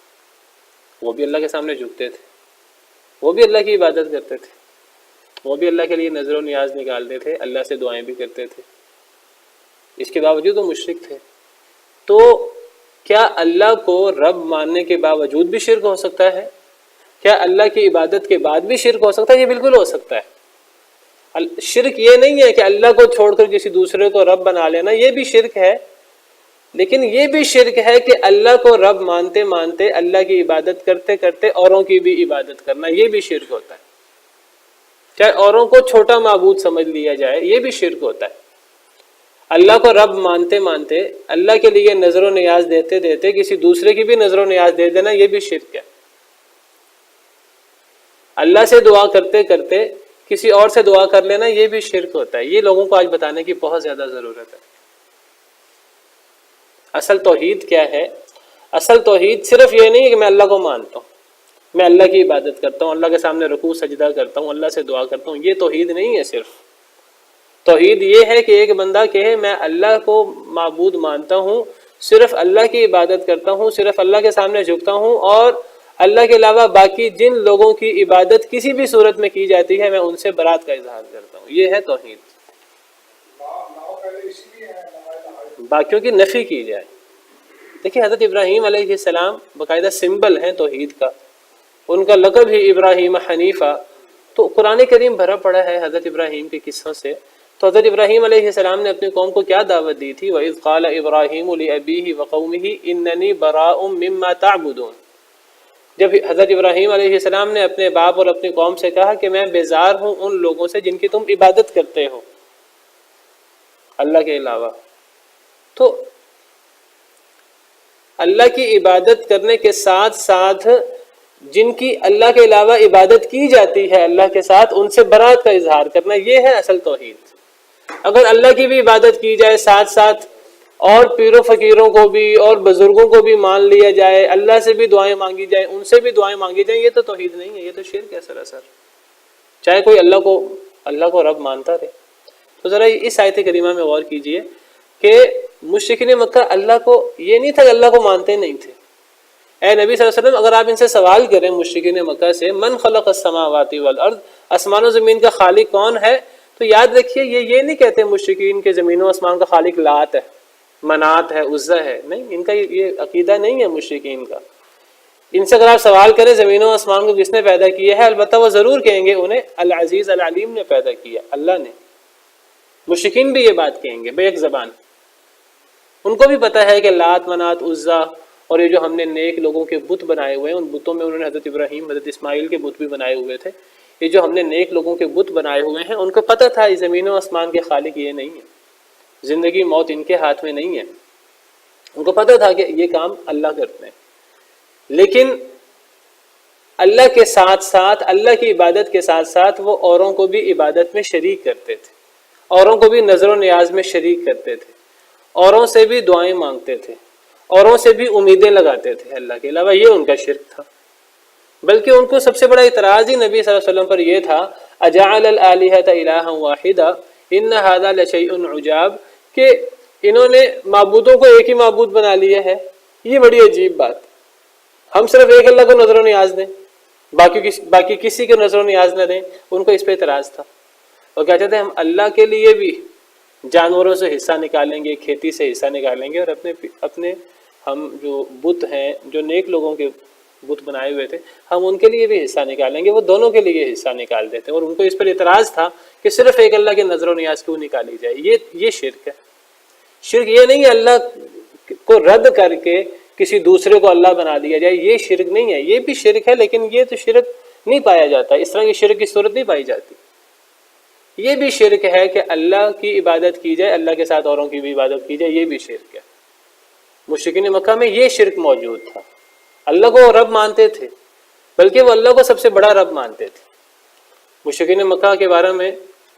وہ بھی اللہ کے سامنے جھکتے تھے، وہ بھی اللہ کی عبادت کرتے تھے، وہ بھی اللہ کے لیے نظر و نیاز نکالتے تھے، اللہ سے دعائیں بھی کرتے تھے، اس کے باوجود وہ مشرک تھے۔ تو کیا اللہ کو رب ماننے کے باوجود بھی شرک ہو سکتا ہے؟ کیا اللہ کی عبادت کے بعد بھی شرک ہو سکتا ہے؟ یہ بالکل ہو سکتا ہے۔ شرک یہ نہیں ہے کہ اللہ کو چھوڑ کر کسی دوسرے کو رب بنا لینا، یہ بھی شرک ہے، لیکن یہ بھی شرک ہے کہ اللہ کو رب مانتے مانتے، اللہ کی عبادت کرتے کرتے اوروں کی بھی عبادت کرنا، یہ بھی شرک ہوتا ہے۔ چاہے اوروں کو چھوٹا معبود سمجھ لیا جائے، یہ بھی شرک ہوتا ہے۔ اللہ کو رب مانتے مانتے، اللہ کے لیے نظر و نیاز دیتے دیتے کسی دوسرے کی بھی نظر و نیاز دے دینا، یہ بھی شرک ہے۔ اللہ سے دعا کرتے کرتے کسی اور سے دعا کر لینا، یہ بھی شرک ہوتا ہے۔ یہ لوگوں کو آج بتانے کی بہت زیادہ ضرورت ہے۔ اصل توحید کیا ہے؟ اصل توحید صرف یہ نہیں ہے کہ میں اللہ کو مانتا ہوں، میں اللہ کی عبادت کرتا ہوں، اللہ کے سامنے رکوع سجدہ کرتا ہوں، اللہ سے دعا کرتا ہوں، یہ توحید نہیں ہے۔ صرف توحید یہ ہے کہ ایک بندہ کہے میں اللہ کو معبود مانتا ہوں، صرف اللہ کی عبادت کرتا ہوں، صرف اللہ کے سامنے جھکتا ہوں، اور اللہ کے علاوہ باقی جن لوگوں کی عبادت کسی بھی صورت میں کی جاتی ہے میں ان سے برات کا اظہار کرتا ہوں۔ یہ ہے توحید، باقیوں کی نفی کی جائے۔ دیکھیں حضرت ابراہیم علیہ السلام باقاعدہ سمبل ہیں توحید کا، ان کا لقب ہی ابراہیم حنیفہ۔ تو قرآن کریم بھرا پڑا ہے حضرت ابراہیم کے قصوں سے۔ تو حضرت ابراہیم علیہ السلام نے اپنی قوم کو کیا دعوت دی تھی؟ وَإِذْ قَالَ إِبْرَاهِيمُ لِأَبِيهِ وَقَوْمِهِ إِنَّنِي بَرَاءٌ مِّمَّا تَعْبُدُونَ۔ جب حضرت ابراہیم علیہ السلام نے اپنے باپ اور اپنی قوم سے کہا کہ میں بیزار ہوں ان لوگوں سے جن کی تم عبادت کرتے ہو اللہ کے علاوہ، تو اللہ کی عبادت کرنے کے ساتھ ساتھ جن کی اللہ کے علاوہ عبادت کی جاتی ہے اللہ کے ساتھ، ان سے برات کا اظہار کرنا، یہ ہے اصل توحید۔ اگر اللہ کی بھی عبادت کی جائے ساتھ ساتھ اور پیروں فقیروں کو بھی اور بزرگوں کو بھی مان لیا جائے، اللہ سے بھی دعائیں مانگی جائیں، ان سے بھی دعائیں مانگی جائیں، یہ تو توحید نہیں ہے، یہ تو شرک ہے سراسر۔ چاہے کوئی اللہ کو رب مانتا رہے۔ تو ذرا اس آیت کریمہ میں غور کیجئے کہ مشرکین مکہ اللہ کو یہ نہیں تھا کہ اللہ کو مانتے نہیں تھے۔ اے نبی صلی اللہ علیہ وسلم، اگر آپ ان سے سوال کریں مشرکین مکہ سے، من خلق السماوات والارض، آسمان و زمین کا خالق کون ہے، تو یاد رکھیے یہ نہیں کہتے مشرکین کہ زمین و آسمان کا خالق لات ہے، منات ہے، عزا ہے، نہیں، ان کا یہ عقیدہ نہیں ہے مشرکین کا۔ ان سے اگر آپ سوال کریں زمین و آسمان کو کس نے پیدا کیا ہے، البتہ وہ ضرور کہیں گے انہیں العزیز العلیم نے پیدا کیا، اللہ نے۔ مشرکین بھی یہ بات کہیں گے بے ایک زبان۔ ان کو بھی پتہ ہے کہ لات، منات، عزا اور یہ جو ہم نے نیک لوگوں کے بت بنائے ہوئے ہیں، ان بتوں میں انہوں نے حضرت ابراہیم، حضرت اسماعیل کے بت بھی بنائے ہوئے تھے، یہ جو ہم نے نیک لوگوں کے بت بنائے ہوئے ہیں، ان کو پتہ تھا یہ زمین و آسمان کے خالق یہ نہیں ہے، زندگی موت ان کے ہاتھ میں نہیں ہے، ان کو پتہ تھا کہ یہ کام اللہ کرتے ہیں۔ لیکن اللہ کے ساتھ ساتھ، اللہ کی عبادت کے ساتھ ساتھ وہ اوروں کو بھی عبادت میں شریک کرتے تھے، اوروں کو بھی نظر و نیاز میں شریک کرتے تھے، اوروں سے بھی دعائیں مانگتے تھے، اوروں سے بھی امیدیں لگاتے تھے اللہ کے علاوہ۔ یہ ان کا شرک تھا۔ بلکہ ان کو سب سے بڑا اعتراض ہی نبی صلی اللہ علیہ وسلم پر یہ تھا، اجعل الآلہۃ الہا واحدا ان ھذا لشیء عجاب، کہ انہوں نے معبودوں کو ایک ہی معبود بنا لیا ہے، یہ بڑی عجیب بات۔ ہم صرف ایک اللہ کو نظر و نیاز دیں، باقی کسی کو نظر و نیاز نہ دیں، ان کو اس پہ اعتراض تھا۔ وہ کہتے تھے ہم اللہ کے لیے بھی جانوروں سے حصہ نکالیں گے، کھیتی سے حصہ نکالیں گے، اور اپنے ہم جو بت ہیں، جو نیک لوگوں کے بت بنائے ہوئے تھے، ہم ان کے لیے بھی حصہ نکالیں گے، وہ دونوں کے لیے حصہ نکال دیتے ہیں۔ اور ان کو اس پر اعتراض تھا کہ صرف ایک اللہ کے نظر و نیاز کیوں نکالی جائے۔ یہ شرک ہے۔ شرک یہ نہیں ہے اللہ کو رد کر کے کسی دوسرے کو اللہ بنا دیا جائے، یہ شرک نہیں ہے، یہ بھی شرک ہے، لیکن یہ تو شرک نہیں پایا جاتا، اس طرح کی شرک کی صورت نہیں پائی جاتی۔ یہ بھی شرک ہے کہ اللہ کی عبادت کی جائے، اللہ کے ساتھ اوروں کی بھی عبادت کی جائے، یہ بھی شرک ہے۔ مشرکین مکہ میں یہ شرک موجود تھا، اللہ کو وہ رب مانتے تھے، بلکہ وہ اللہ کو سب سے بڑا رب مانتے تھے۔ مشرکین مکہ کے بارے میں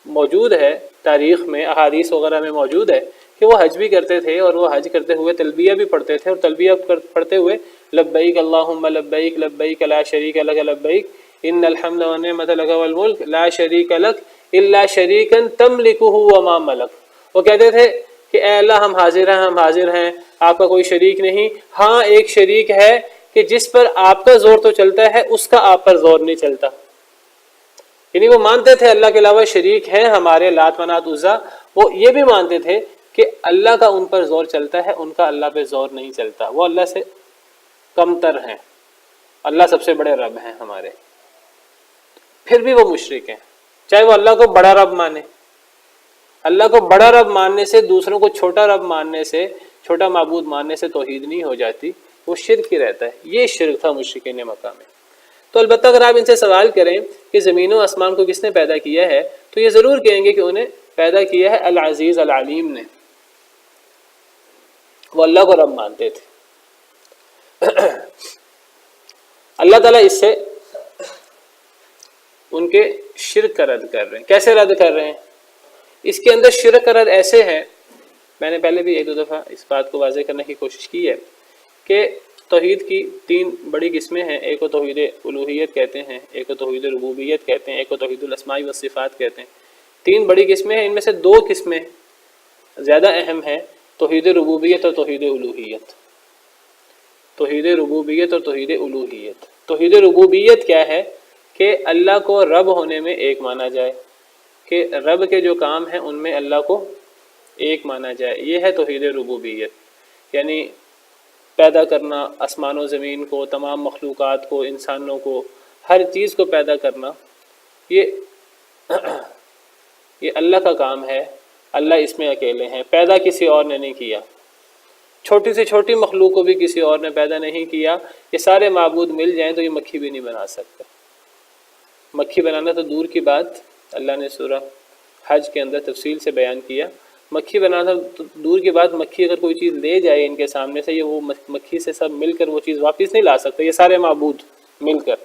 موجود ہے، تاریخ میں، احادیث وغیرہ میں موجود ہے کہ وہ حج بھی کرتے تھے، اور وہ حج کرتے ہوئے تلبیہ بھی پڑھتے تھے، اور تلبیہ پڑھتے ہوئے لبیک اللہم لبیک لبیک لا شریک لک لبیک ان الحمد والنعمت لک والملک لا شریک لک الا شریکا تملکہ وما ملک۔ وہ کہتے تھے کہ اے اللہ ہم حاضر ہیں، آپ کا کوئی شریک نہیں، ہاں ایک شریک ہے کہ جس پر آپ کا زور تو چلتا ہے، اس کا آپ پر زور نہیں چلتا۔ یعنی وہ مانتے تھے اللہ کے علاوہ شریک ہیں ہمارے، لات منات عزا، وہ یہ بھی مانتے تھے کہ اللہ کا ان پر زور چلتا ہے، ان کا اللہ پہ زور نہیں چلتا، وہ اللہ سے کم تر ہیں، اللہ سب سے بڑے رب ہیں ہمارے۔ پھر بھی وہ مشرک ہیں، چاہے وہ اللہ کو بڑا رب مانے۔ اللہ کو بڑا رب ماننے سے، دوسروں کو چھوٹا رب ماننے سے، چھوٹا معبود ماننے سے توحید نہیں ہو جاتی، وہ شرک ہی رہتا ہے۔ یہ شرک تھا مشرکین مکہ میں۔ تو البتہ اگر آپ ان سے سوال کریں کہ زمین و آسمان کو کس نے پیدا کیا ہے، تو یہ ضرور کہیں گے کہ انہیں پیدا کیا ہے العزیز العلیم نے۔ وہ اللہ کو رب مانتے تھے۔ اللہ تعالیٰ اس سے ان کے شرک کا رد کر رہے ہیں۔ کیسے رد کر رہے ہیں؟ اس کے اندر شرک کا رد ایسے ہے، میں نے پہلے بھی ایک دو دفعہ اس بات کو واضح کرنے کی کوشش کی ہے کہ توحید کی تین بڑی قسمیں ہیں۔ ایک کو توحید الوہیت کہتے ہیں، ایک کو توحید ربوبیت کہتے ہیں، ایک کو توحید الاسماء والصفات کہتے ہیں۔ تین بڑی قسمیں ہیں، ان میں سے دو قسمیں زیادہ اہم ہیں، توحید ربوبیت اور توحید الوہیت۔ توحید ربوبیت اور توحید الوہیت۔ توحید ربوبیت کیا ہے؟ کہ اللہ کو رب ہونے میں ایک مانا جائے، کہ رب کے جو کام ہیں ان میں اللہ کو ایک مانا جائے، یہ ہے توحید ربوبیت۔ یعنی پیدا کرنا آسمان و زمین کو، تمام مخلوقات کو، انسانوں کو، ہر چیز کو پیدا کرنا، یہ اللہ کا کام ہے، اللہ اس میں اکیلے ہیں، پیدا کسی اور نے نہیں کیا۔ چھوٹی سے چھوٹی مخلوق کو بھی کسی اور نے پیدا نہیں کیا۔ یہ سارے معبود مل جائیں تو یہ مکھی بھی نہیں بنا سکتے۔ مکھی بنانا تو دور کی بات، اللہ نے سورہ حج کے اندر تفصیل سے بیان کیا۔ مکھی بنانا تو دور کی بات، مکھی اگر کوئی چیز لے جائے ان کے سامنے سے، یہ وہ مکھی سے سب مل کر وہ چیز واپس نہیں لا سکتے، یہ سارے معبود مل کر۔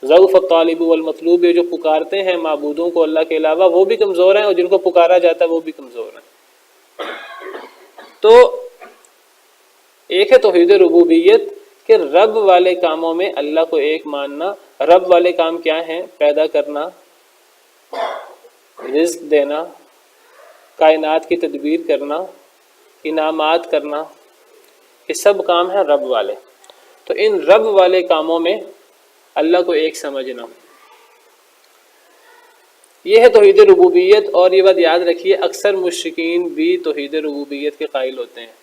ضعف الطالب والمطلوب، یہ جو پکارتے ہیں معبودوں کو اللہ کے علاوہ، وہ بھی کمزور ہیں، اور جن کو پکارا جاتا ہے وہ بھی کمزور ہیں۔ تو ایک ہے توحید ربوبیت کہ رب والے کاموں میں اللہ کو ایک ماننا۔ رب والے کام کیا ہیں؟ پیدا کرنا، رزق دینا، کائنات کی تدبیر کرنا، انعامات کرنا، یہ سب کام ہیں رب والے۔ تو ان رب والے کاموں میں اللہ کو ایک سمجھنا، یہ ہے توحید ربوبیت. اور یہ بات یاد رکھیے اکثر مشرکین بھی توحید ربوبیت کے قائل ہوتے ہیں.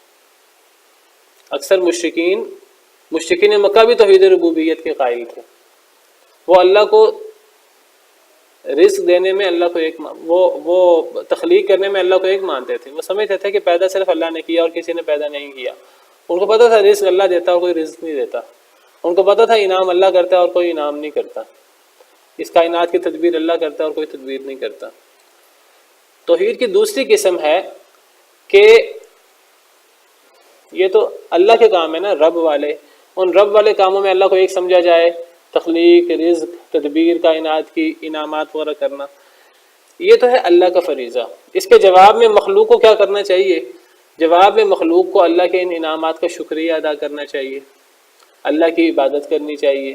اکثر مشرکین مکہ بھی توحید ربوبیت کے قائل تھے. وہ اللہ کو رزق دینے میں اللہ کو ایک وہ تخلیق کرنے میں اللہ کو ایک مانتے تھے. وہ سمجھتے تھے کہ پیدا صرف اللہ نے کیا اور کسی نے پیدا نہیں کیا. ان کو پتہ تھا رزق اللہ دیتا اور کوئی رزق نہیں دیتا. ان کو پتہ تھا انعام اللہ کرتا ہے اور کوئی انعام نہیں کرتا. اس کائنات کی تدبیر اللہ کرتا ہے اور کوئی تدبیر نہیں کرتا. توحید کی دوسری قسم ہے کہ یہ تو اللہ کے کام ہے نا، رب والے. ان رب والے کاموں میں اللہ کو ایک سمجھا جائے، تخلیق، رزق، تدبیر، کائنات کی انعامات وغیرہ کرنا، یہ تو ہے اللہ کا فریضہ. اس کے جواب میں مخلوق کو کیا کرنا چاہیے؟ جواب میں مخلوق کو اللہ کے ان انعامات کا شکریہ ادا کرنا چاہیے، اللہ کی عبادت کرنی چاہیے،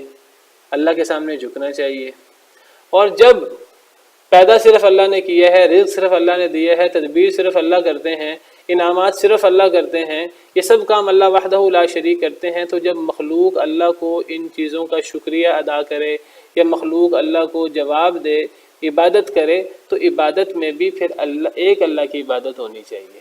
اللہ کے سامنے جھکنا چاہیے. اور جب پیدا صرف اللہ نے کیا ہے، رزق صرف اللہ نے دیا ہے، تدبیر صرف اللہ کرتے ہیں، انعامات صرف اللہ کرتے ہیں، یہ سب کام اللہ وحدہ لا شریک کرتے ہیں، تو جب مخلوق اللہ کو ان چیزوں کا شکریہ ادا کرے یا مخلوق اللہ کو جواب دے، عبادت کرے، تو عبادت میں بھی پھر ایک اللہ کی عبادت ہونی چاہیے.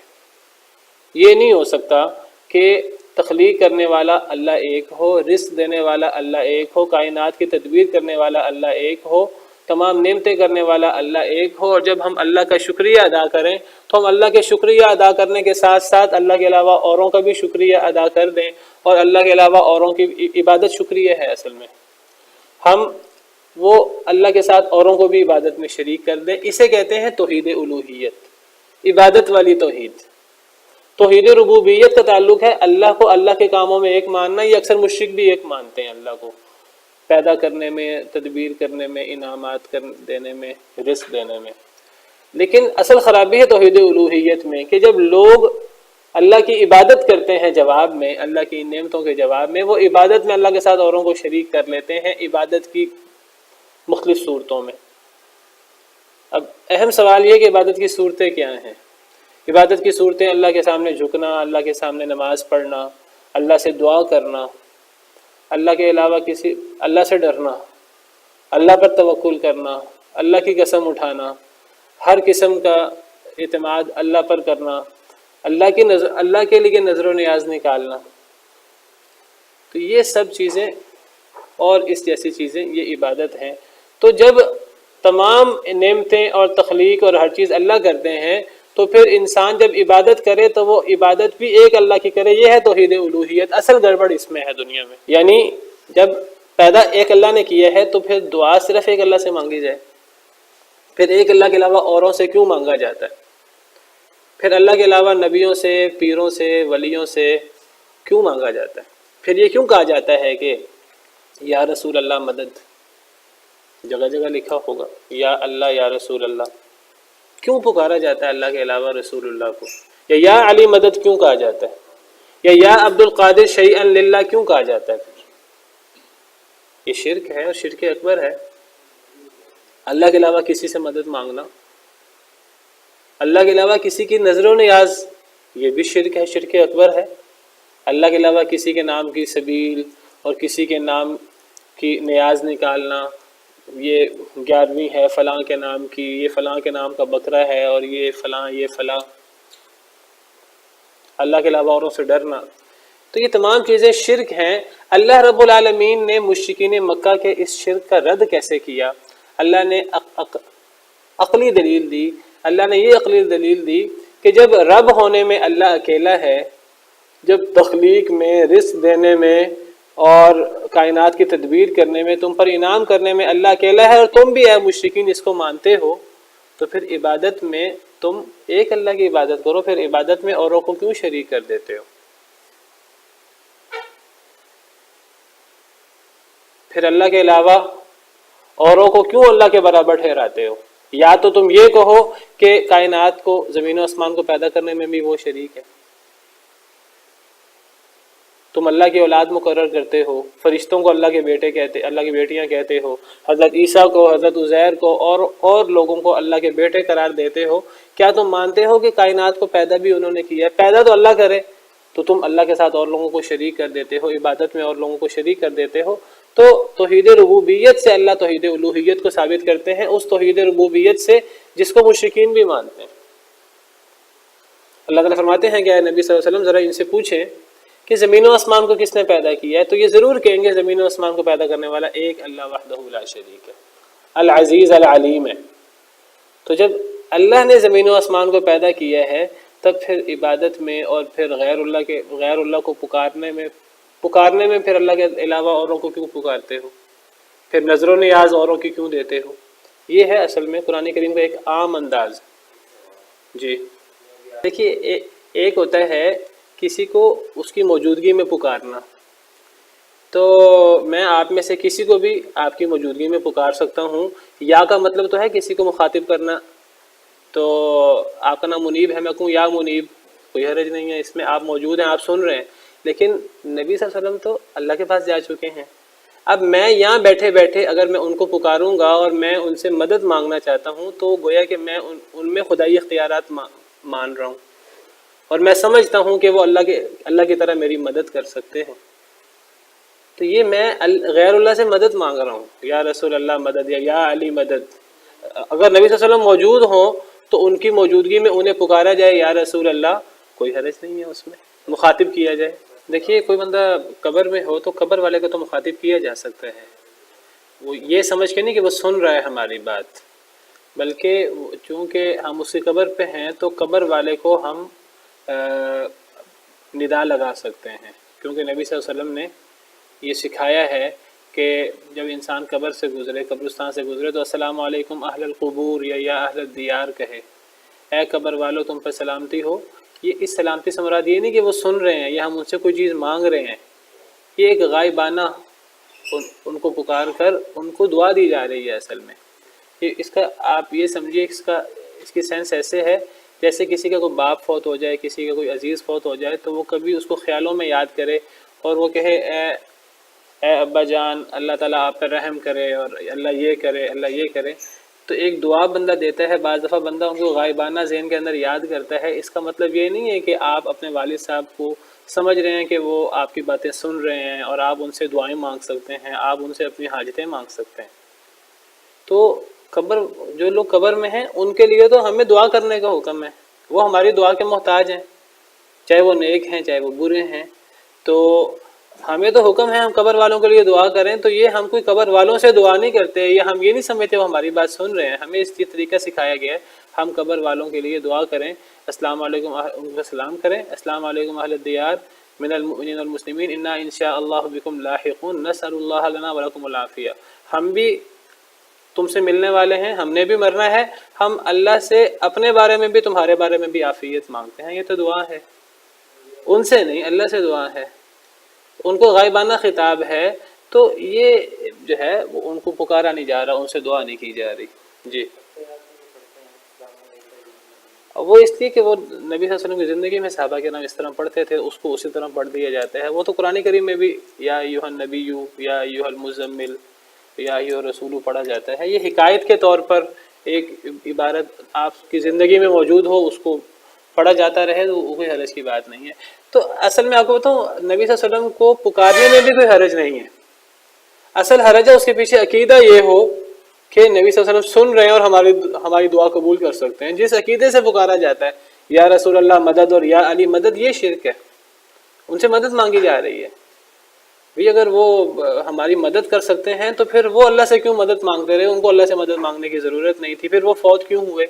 یہ نہیں ہو سکتا کہ تخلیق کرنے والا اللہ ایک ہو، رزق دینے والا اللہ ایک ہو، کائنات کی تدبیر کرنے والا اللہ ایک ہو، تمام نعمتیں کرنے والا اللہ ایک ہو، اور جب ہم اللہ کا شکریہ ادا کریں تو ہم اللہ کے شکریہ ادا کرنے کے ساتھ ساتھ اللہ کے علاوہ اوروں کا بھی شکریہ ادا کر دیں. اور اللہ کے علاوہ اوروں کی عبادت شکریہ ہے. اصل میں ہم وہ اللہ کے ساتھ اوروں کو بھی عبادت میں شریک کر دیں. اسے کہتے ہیں توحید الوہیت، عبادت والی توحید. توحید ربوبیت کا تعلق ہے اللہ کو اللہ کے کاموں میں ایک ماننا. یہ اکثر مشرک بھی ایک مانتے ہیں، اللہ کو پیدا کرنے میں، تدبیر کرنے میں، انعامات دینے میں، رزق دینے میں. لیکن اصل خرابی ہے توحید الوہیت میں کہ جب لوگ اللہ کی عبادت کرتے ہیں جواب میں، اللہ کی نعمتوں کے جواب میں، وہ عبادت میں اللہ کے ساتھ اوروں کو شریک کر لیتے ہیں عبادت کی مختلف صورتوں میں. اب اہم سوال یہ کہ عبادت کی صورتیں کیا ہیں؟ عبادت کی صورتیں اللہ کے سامنے جھکنا، اللہ کے سامنے نماز پڑھنا، اللہ سے دعا کرنا، اللہ کے علاوہ اللہ سے ڈرنا، اللہ پر توکل کرنا، اللہ کی قسم اٹھانا، ہر قسم کا اعتماد اللہ پر کرنا، اللہ کے لیے نظر و نیاز نکالنا. تو یہ سب چیزیں اور اس جیسی چیزیں یہ عبادت ہیں. تو جب تمام نعمتیں اور تخلیق اور ہر چیز اللہ کرتے ہیں تو پھر انسان جب عبادت کرے تو وہ عبادت بھی ایک اللہ کی کرے. یہ ہے توحید الوہیت. اصل گڑبڑ اس میں ہے دنیا میں. یعنی جب پیدا ایک اللہ نے کیا ہے تو پھر دعا صرف ایک اللہ سے مانگی جائے. پھر ایک اللہ کے علاوہ اوروں سے کیوں مانگا جاتا ہے؟ پھر اللہ کے علاوہ نبیوں سے، پیروں سے، ولیوں سے کیوں مانگا جاتا ہے؟ پھر یہ کیوں کہا جاتا ہے کہ یا رسول اللہ مدد؟ جگہ جگہ لکھا ہوگا یا اللہ یا رسول اللہ. کیوں پکارا جاتا ہے اللہ کے علاوہ رسول اللہ کو؟ یا علی مدد کیوں کہا جاتا ہے؟ یا عبد القادر شیئا للہ کیوں کہا جاتا ہے؟ یہ شرک ہے اور شرک اکبر ہے. اللہ کے علاوہ کسی سے مدد مانگنا، اللہ کے علاوہ کسی کی نظر و نیاز، یہ بھی شرک ہے، شرک اکبر ہے. اللہ کے علاوہ کسی کے نام کی سبیل اور کسی کے نام کی نیاز نکالنا، یہ 11ویں ہے فلاں کے نام کی، یہ فلاں کے نام کا بکرا ہے اور یہ فلاں یہ فلاں. اللہ کے علاوہ اوروں سے ڈرنا، تو یہ تمام چیزیں شرک ہیں. اللہ رب العالمین نے مشرکین مکہ کے اس شرک کا رد کیسے کیا؟ اللہ نے عقلی دلیل دی. اللہ نے یہ عقلی دلیل دی کہ جب رب ہونے میں اللہ اکیلا ہے، جب تخلیق میں، رزق دینے میں اور کائنات کی تدبیر کرنے میں، تم پر انعام کرنے میں اللہ اکیلا ہے، اور تم بھی اے مشرکین اس کو مانتے ہو، تو پھر عبادت میں تم ایک اللہ کی عبادت کرو. پھر عبادت میں اوروں کو کیوں شریک کر دیتے ہو؟ پھر اللہ کے علاوہ اوروں کو کیوں اللہ کے برابر ٹھہراتے ہو؟ یا تو تم یہ کہو کہ کائنات کو، زمین و آسمان کو پیدا کرنے میں بھی وہ شریک ہے. تم اللہ کی اولاد مقرر کرتے ہو، فرشتوں کو اللہ کے بیٹے کہتے، اللہ کی بیٹیاں کہتے ہو، حضرت عیسیٰ کو، حضرت عزیر کو اور لوگوں کو اللہ کے بیٹے قرار دیتے ہو. کیا تم مانتے ہو کہ کائنات کو پیدا بھی انہوں نے کیا ہے؟ پیدا تو اللہ کرے، تو تم اللہ کے ساتھ اور لوگوں کو شریک کر دیتے ہو، عبادت میں اور لوگوں کو شریک کر دیتے ہو. تو توحید ربوبیت سے اللہ توحید الوہیت کو ثابت کرتے ہیں، اس توحید ربوبیت سے جس کو مشرکین بھی مانتے ہیں۔ اللہ تعالیٰ فرماتے ہیں کہ اے نبی صلی اللہ علیہ وسلم ذرا ان سے پوچھیں کہ زمین و آسمان کو کس نے پیدا کیا ہے، تو یہ ضرور کہیں گے زمین و آسمان کو پیدا کرنے والا ایک اللہ وحدہ لا شریک ہے، العزیز العلیم ہے۔ تو جب اللہ نے زمین و آسمان کو پیدا کیا ہے تب پھر عبادت میں اور پھر غیر اللہ کو پکارنے میں پھر اللہ کے علاوہ اوروں کو کیوں پکارتے ہو، پھر نظر و نیاز اوروں کی کیوں دیتے ہو؟ یہ ہے اصل میں قرآن کریم کا ایک عام انداز۔ جی دیکھیے، ایک ہوتا ہے کسی کو اس کی موجودگی میں پکارنا، تو میں آپ میں سے کسی کو بھی آپ کی موجودگی میں پکار سکتا ہوں۔ یا کا مطلب تو ہے کسی کو مخاطب کرنا، تو آپ کا نام منیب ہے، میں کہوں یا منیب، کوئی حرج نہیں ہے اس میں، آپ موجود ہیں، آپ سن رہے ہیں۔ لیکن نبی صلی اللہ علیہ وسلم تو اللہ کے پاس جا چکے ہیں، اب میں یہاں بیٹھے بیٹھے اگر میں ان کو پکاروں گا اور میں ان سے مدد مانگنا چاہتا ہوں تو گویا کہ میں ان میں خدائی اختیارات مان رہا ہوں، اور میں سمجھتا ہوں کہ وہ اللہ کی طرح میری مدد کر سکتے ہیں، تو یہ میں غیر اللہ سے مدد مانگ رہا ہوں، یا رسول اللہ مدد، یا علی مدد۔ اگر نبی صلی اللہ علیہ وسلم موجود ہوں تو ان کی موجودگی میں انہیں پکارا جائے یا رسول اللہ، کوئی حرج نہیں ہے اس میں، مخاطب کیا جائے۔ دیکھیے، کوئی بندہ قبر میں ہو تو قبر والے کو تو مخاطب کیا جا سکتا ہے، وہ یہ سمجھ کے نہیں کہ وہ سن رہا ہے ہماری بات، بلکہ چونکہ ہم اس کی قبر پہ ہیں تو قبر والے کو ہم ندا لگا سکتے ہیں، کیونکہ نبی صلی اللہ علیہ وسلم نے یہ سکھایا ہے کہ جب انسان قبر سے گزرے، قبرستان سے گزرے، تو السلام علیکم اہل القبور یا اہل الدیار کہے، اے قبر والو تم پر سلامتی ہو۔ یہ اس سلامتی سے مراد یہ نہیں کہ وہ سن رہے ہیں یا ہم ان سے کوئی چیز مانگ رہے ہیں، یہ ایک غائبانہ ان کو پکار کر ان کو دعا دی جا رہی ہے اصل میں۔ اس کا آپ یہ سمجھیے، اس کی سینس ایسے ہے جیسے کسی کا کوئی باپ فوت ہو جائے، کسی کا کوئی عزیز فوت ہو جائے تو وہ کبھی اس کو خیالوں میں یاد کرے اور وہ کہے اے ابا جان، اللہ تعالیٰ آپ پر رحم کرے اور اللہ یہ کرے، اللہ یہ کرے۔ تو ایک دعا بندہ دیتا ہے، بعض دفعہ بندہ ان کو غائبانہ ذہن کے اندر یاد کرتا ہے، اس کا مطلب یہ نہیں ہے کہ آپ اپنے والد صاحب کو سمجھ رہے ہیں کہ وہ آپ کی باتیں سن رہے ہیں اور آپ ان سے دعائیں مانگ سکتے ہیں، آپ ان سے اپنی حاجتیں مانگ سکتے ہیں۔ تو جو لوگ قبر میں ہیں ان کے لیے تو ہمیں دعا کرنے کا حکم ہے، وہ ہماری دعا کے محتاج ہیں، چاہے وہ نیک ہیں چاہے وہ برے ہیں، تو ہمیں تو حکم ہے ہم قبر والوں کے لیے دعا کریں۔ تو یہ ہم کوئی قبر والوں سے دعا نہیں کرتے یا ہم یہ نہیں سمجھتے وہ ہماری بات سن رہے ہیں، ہمیں اس طریقہ سکھایا گیا ہے ہم قبر والوں کے لیے دعا کریں، السلام علیکم، ان کو سلام کریں، السلام علیکم اہل الدیار من المؤمنین والمسلمین انا ان شاء اللہ بکم لاحقون نسأل اللہ لنا ولکم العافیہ، ہم بھی تم سے ملنے والے ہیں، ہم نے بھی مرنا ہے، ہم اللہ سے اپنے بارے میں بھی تمہارے بارے میں بھی عافیت مانگتے ہیں۔ یہ تو دعا ہے، ان سے نہیں، اللہ سے دعا ہے، ان کو غائبانہ خطاب ہے، تو یہ جو ہے وہ ان کو پکارا نہیں جا رہا، ان سے دعا نہیں کی جا رہی۔ جی، وہ اس لیے کہ وہ نبی صلی اللہ علیہ وسلم کی زندگی میں صحابہ کے نام اس طرح پڑھتے تھے، اس کو اسی طرح پڑھ دیا جاتا ہے۔ وہ تو قرآن کریم میں بھی یا ایھا النبی یا ایھا المزمل یا ایھا الرسول پڑھا جاتا ہے، یہ حکایت کے طور پر ایک عبارت آپ کی زندگی میں موجود ہو، اس کو پڑھا جاتا رہے تو کوئی حرج کی بات نہیں ہے۔ تو اصل میں آپ کو بتاؤں، نبی صلی اللہ علیہ وسلم کو پکارنے میں بھی کوئی حرج نہیں ہے، اصل حرج ہے اس کے پیچھے عقیدہ یہ ہو کہ نبی صلی اللہ علیہ وسلم سن رہے ہیں اور ہماری دعا قبول کر سکتے ہیں۔ جس عقیدے سے پکارا جاتا ہے یا رسول اللہ مدد اور یا علی مدد، یہ شرک ہے، ان سے مدد مانگی جا رہی ہے۔ بھی اگر وہ ہماری مدد کر سکتے ہیں تو پھر وہ اللہ سے کیوں مدد مانگتے رہے؟ ان کو اللہ سے مدد مانگنے کی ضرورت نہیں تھی، پھر وہ فوت کیوں ہوئے؟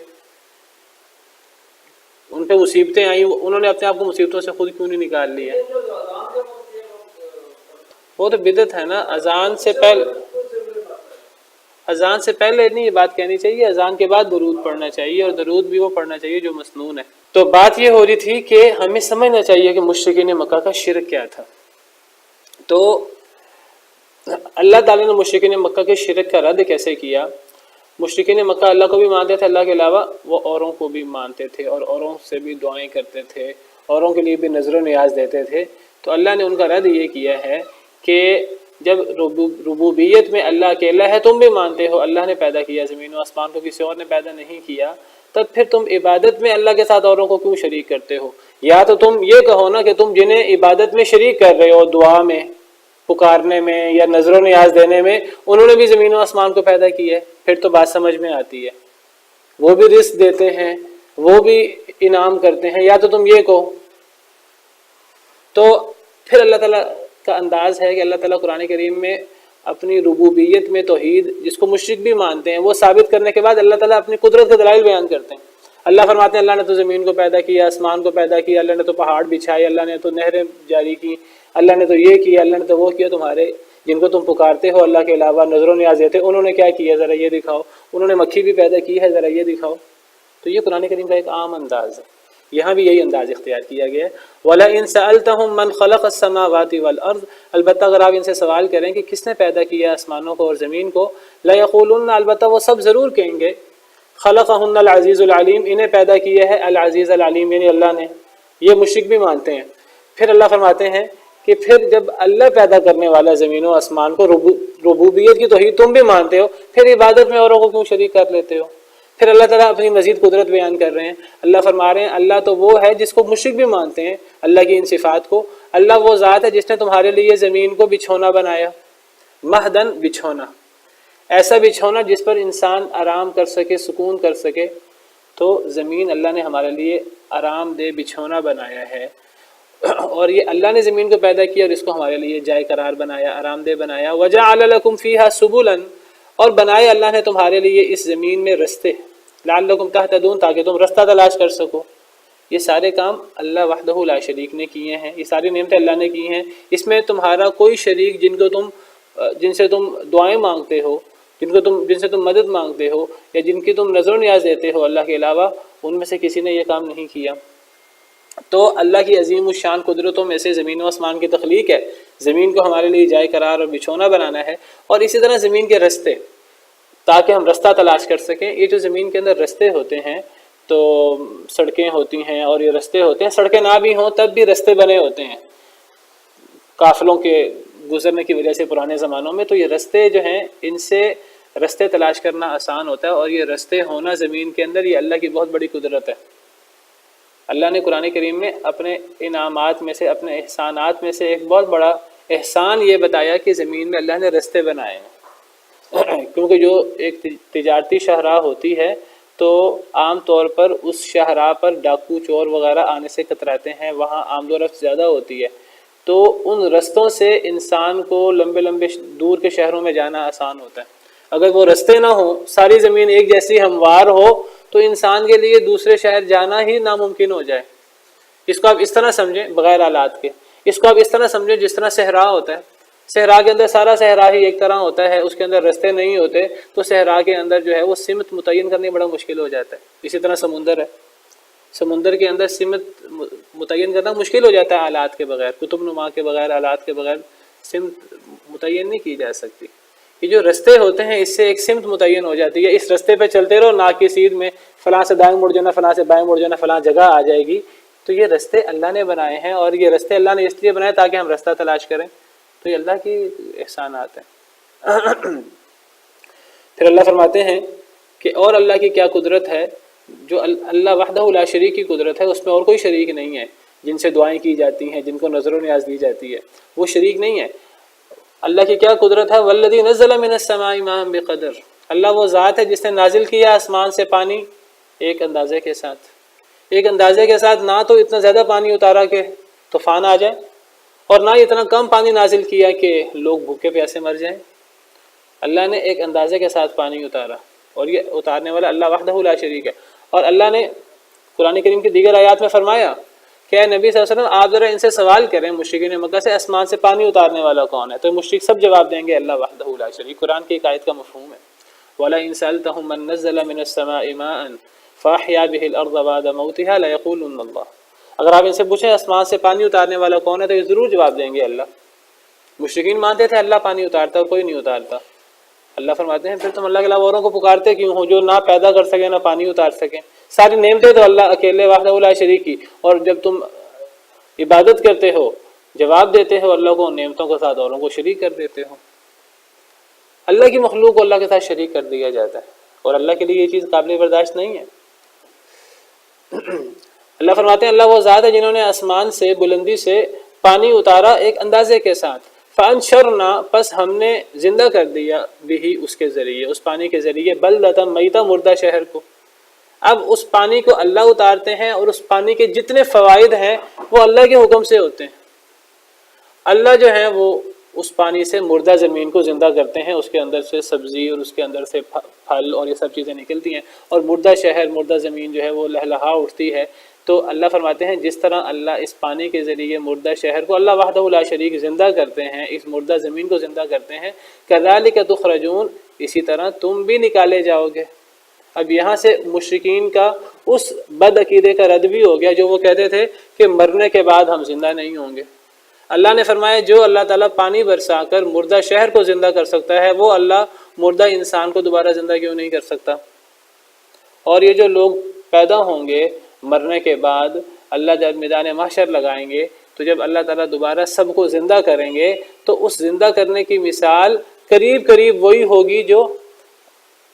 ان پہ مصیبتیں آئیں، انہوں نے اپنے آپ کو مصیبتوں سے خود کیوں نہیں نکال لیا؟ وہ تو بدعت ہے نا۔ اذان سے پہلے نہیں یہ بات کہنی چاہیے، اذان کے بعد درود پڑھنا چاہیے، اور درود بھی وہ پڑھنا چاہیے جو مسنون ہے۔ تو بات یہ ہو رہی تھی کہ ہمیں سمجھنا چاہیے کہ مشرکین مکہ کا شرک کیا تھا۔ تو اللہ تعالیٰ نے مشرکین مکہ کے شرک کا رد کیسے کیا؟ مشرکین مکہ اللہ کو بھی مانتے تھے، اللہ کے علاوہ وہ اوروں کو بھی مانتے تھے اور اوروں سے بھی دعائیں کرتے تھے، اوروں کے لیے بھی نظر و نیاز دیتے تھے۔ تو اللہ نے ان کا رد یہ کیا ہے کہ جب ربوبیت میں اللہ اکیلا ہے، تم بھی مانتے ہو اللہ نے پیدا کیا زمین و آسمان کو، کسی اور نے پیدا نہیں کیا، تب پھر تم عبادت میں اللہ کے ساتھ اوروں کو کیوں شریک کرتے ہو؟ یا تو تم یہ کہو نا کہ تم جنہیں عبادت میں شریک کر رہے ہو، دعا میں پکارنے میں یا نظر و نیاز دینے میں انہوں نے بھی زمین و آسمان کو پیدا کی ہے، پھر تو بات سمجھ میں آتی ہے۔ وہ بھی رزق دیتے ہیں، وہ بھی انعام کرتے ہیں، یا تو تم یہ کہو۔ تو پھر اللہ تعالیٰ کا انداز ہے کہ اللہ تعالیٰ قرآن کریم میں اپنی ربوبیت میں توحید، جس کو مشرک بھی مانتے ہیں، وہ ثابت کرنے کے بعد اللہ تعالیٰ اپنی قدرت کے دلائل بیان کرتے ہیں۔ اللہ فرماتے ہیں اللہ نے تو زمین کو پیدا کیا، آسمان کو پیدا کیا، اللہ نے تو پہاڑ بچھائے، اللہ نے تو نہریں جاری کی، اللہ نے تو یہ کیا، اللہ نے تو وہ کیا۔ تمہارے جن کو تم پکارتے ہو اللہ کے علاوہ، نظر و نیاز دیتے، انہوں نے کیا کیا ذرا یہ دکھاؤ، انہوں نے مکھی بھی پیدا کی ہے ذرا یہ دکھاؤ۔ تو یہ قرآن کریم کا ایک عام انداز ہے، یہاں بھی یہی انداز اختیار کیا گیا ہے۔ وَلَئِن سَأَلْتَهُم مَّنْ خَلَقَ السَّمَاوَاتِ وَالْأَرْضَ، البتہ اگر آپ ان سے سوال کریں کہ کس نے پیدا کیا آسمانوں کو اور زمین کو، لَيَقُولُنَّ، البتہ وہ سب ضرور کہیں گے، خَلَقَهُنَّ الْعَزِيزُ الْعَلِيمُ، انہیں پیدا کیا ہے العزیز العلیم یعنی اللہ نے۔ یہ مشرک بھی مانتے ہیں۔ پھر اللہ فرماتے ہیں کہ پھر جب اللہ پیدا کرنے والا زمین و آسمان کو، ربوبیت کی توحید تم بھی مانتے ہو، پھر عبادت میں اوروں کو کیوں شریک کر لیتے ہو؟ پھر اللہ تعالیٰ اپنی مزید قدرت بیان کر رہے ہیں۔ اللہ فرما رہے ہیں اللہ تو وہ ہے جس کو مشرک بھی مانتے ہیں اللہ کی ان صفات کو۔ اللہ وہ ذات ہے جس نے تمہارے لیے زمین کو بچھونا بنایا، مہدن بچھونا، ایسا بچھونا جس پر انسان آرام کر سکے، سکون کر سکے۔ تو زمین اللہ نے ہمارے لیے آرام دہ بچھونا بنایا ہے، اور یہ اللہ نے زمین کو پیدا کیا اور اس کو ہمارے لیے جائے قرار بنایا، آرام دہ بنایا۔ وَجَعَلَ لَكُمْ فِيهَا سُبُلًا، اور بنائے اللہ نے تمہارے لیے اس زمین میں رستے، لعلکم تہتدون، تاکہ تم رستہ تلاش کر سکو۔ یہ سارے کام اللہ وحدہ لا شریک نے کیے ہیں، یہ ساری نعمتیں اللہ نے کی ہیں۔ اس میں تمہارا کوئی شریک جن سے تم دعائیں مانگتے ہو، جن سے تم مدد مانگتے ہو، یا جن کی تم نظر و نیاز دیتے ہو اللہ کے علاوہ، ان میں سے کسی نے یہ کام نہیں کیا۔ تو اللہ کی عظیم الشان قدرتوں میں سے زمین و آسمان کی تخلیق ہے، زمین کو ہمارے لیے جائے قرار اور بچھونا بنانا ہے، اور اسی طرح زمین کے رستے، تاکہ ہم رستہ تلاش کر سکیں۔ یہ جو زمین کے اندر رستے ہوتے ہیں، تو سڑکیں ہوتی ہیں اور یہ رستے ہوتے ہیں، سڑکیں نہ بھی ہوں تب بھی رستے بنے ہوتے ہیں قافلوں کے گزرنے کی وجہ سے پرانے زمانوں میں۔ تو یہ رستے جو ہیں، ان سے رستے تلاش کرنا آسان ہوتا ہے، اور یہ رستے ہونا زمین کے اندر، یہ اللہ کی بہت بڑی قدرت ہے۔ اللہ نے قرآن کریم میں اپنے انعامات میں سے، اپنے احسانات میں سے ایک بہت بڑا احسان یہ بتایا کہ زمین میں اللہ نے رستے بنائے ہیں۔ کیونکہ جو ایک تجارتی شاہراہ ہوتی ہے تو عام طور پر اس شاہراہ پر ڈاکو چور وغیرہ آنے سے کتراتے ہیں، وہاں آمد و رفت زیادہ ہوتی ہے، تو ان رستوں سے انسان کو لمبے لمبے دور کے شہروں میں جانا آسان ہوتا ہے۔ اگر وہ رستے نہ ہوں، ساری زمین ایک جیسی ہموار ہو، تو انسان کے لیے دوسرے شہر جانا ہی ناممکن ہو جائے۔ اس کو آپ اس طرح سمجھیں بغیر آلات کے، اس کو آپ اس طرح سمجھیں جس طرح صحرا ہوتا ہے۔ صحرا کے اندر سارا صحرا ہی ایک طرح ہوتا ہے، اس کے اندر رستے نہیں ہوتے، تو صحرا کے اندر جو ہے وہ سمت متعین کرنے بڑا مشکل ہو جاتا ہے۔ اسی طرح سمندر ہے، سمندر کے اندر سمت متعین کرنا مشکل ہو جاتا ہے آلات کے بغیر، کتب نما کے بغیر، آلات کے بغیر سمت متعین نہیں کی جا سکتی۔ یہ جو رستے ہوتے ہیں اس سے ایک سمت متعین ہو جاتی ہے، اس رستے پہ چلتے رہو، ناک کی سیدھ میں فلاں سے دائیں مڑ جانا، فلاں سے بائیں مڑ جانا، فلاں جگہ آ جائے گی۔ تو یہ رستے اللہ نے بنائے ہیں، اور یہ رستے اللہ نے اس لیے بنائے تاکہ ہم رستہ تلاش کریں۔ تو یہ اللہ کی احسانات ہیں۔ پھر اللہ فرماتے ہیں کہ اور اللہ کی کیا قدرت ہے، جو اللہ وحدہ لا شریک کی قدرت ہے، اس میں اور کوئی شریک نہیں ہے۔ جن سے دعائیں کی جاتی ہیں، جن کو نظر و نیاز دی جاتی ہے، وہ شریک نہیں ہے۔ اللہ کی کیا قدرت ہے؟ والذی نزل من السماء ماء بقدر، اللہ وہ ذات ہے جس نے نازل کیا آسمان سے پانی ایک اندازے کے ساتھ، ایک اندازے کے ساتھ، نہ تو اتنا زیادہ پانی اتارا کہ طوفان آ جائے، اور نہ اتنا کم پانی نازل کیا کہ لوگ بھوکے پیاسے مر جائیں۔ اللہ نے ایک اندازے کے ساتھ پانی اتارا، اور یہ اتارنے والا اللہ وحدہ لا شریک ہے۔ اور اللہ نے قرآن کریم کی دیگر آیات میں فرمایا کہ اے نبی صلی اللہ علیہ وسلم آپ ذرا ان سے سوال کریں، مشرکین مکہ سے، آسمان سے پانی اتارنے والا کون ہے؟ تو مشرک سب جواب دیں گے اللہ وحدہ لا شریک۔ قرآن کی ایک آیت کا مفہوم ہے وَلَئِن سَأَلْتَهُم مَّن نَّزَّلَ مِنَ السَّمَاءِ مَاءً فَأَحْيَا بِهِ الْأَرْضَ بَعْدَ مَوْتِهَا لَيَقُولُنَّ اللَّهُ، اگر آپ ان سے پوچھیں آسمان سے پانی اتارنے والا کون ہے تو یہ ضرور جواب دیں گے اللہ۔ مشرکین مانتے تھے اللہ پانی اتارتا اور کوئی نہیں اتارتا۔ اللہ فرماتے ہیں پھر تم اللہ کے علاوہ اوروں کو پکارتے کیوں ہو جو نہ پیدا کر سکے نہ پانی اتار سکے؟ ساری نعمتیں تو اللہ اکیلے وحدہ لا شریک کی، اور جب تم عبادت کرتے ہو، جواب دیتے ہو اللہ کو، ان نعمتوں کے ساتھ اوروں کو شریک کر دیتے ہو۔ اللہ کی مخلوق کو اللہ کے ساتھ شریک کر دیا جاتا ہے، اور اللہ کے لیے یہ چیز قابل برداشت نہیں ہے۔ اللہ فرماتے ہیں اللہ وہ ذات ہے جنہوں نے آسمان سے بلندی سے پانی اتارا ایک اندازے کے ساتھ، فانشرنا پس ہم نے زندہ کر دیا بھی اس کے ذریعے، اس پانی کے ذریعے، بلدۃ میتا مردہ شہر کو۔ اب اس پانی کو اللہ اتارتے ہیں اور اس پانی کے جتنے فوائد ہیں وہ اللہ کے حکم سے ہوتے ہیں۔ اللہ جو ہے وہ اس پانی سے مردہ زمین کو زندہ کرتے ہیں، اس کے اندر سے سبزی اور اس کے اندر سے پھل اور یہ سب چیزیں نکلتی ہیں، اور مردہ شہر، مردہ زمین جو ہے وہ لہلہا اٹھتی ہے۔ تو اللہ فرماتے ہیں جس طرح اللہ اس پانی کے ذریعے مردہ شہر کو اللہ وحدہ لا شریک زندہ کرتے ہیں، اس مردہ زمین کو زندہ کرتے ہیں، کذالک تخرجون، اسی طرح تم بھی نکالے جاؤ گے۔ اب یہاں سے مشرکین کا اس بد عقیدے کا رد بھی ہو گیا جو وہ کہتے تھے کہ مرنے کے بعد ہم زندہ نہیں ہوں گے۔ اللہ نے فرمایا جو اللہ تعالیٰ پانی برسا کر مردہ شہر کو زندہ کر سکتا ہے، وہ اللہ مردہ انسان کو دوبارہ زندہ کیوں نہیں کر سکتا؟ اور یہ جو لوگ پیدا ہوں گے مرنے کے بعد، اللہ جب میدان محشر لگائیں گے تو جب اللہ تعالیٰ دوبارہ سب کو زندہ کریں گے تو اس زندہ کرنے کی مثال قریب قریب وہی ہوگی جو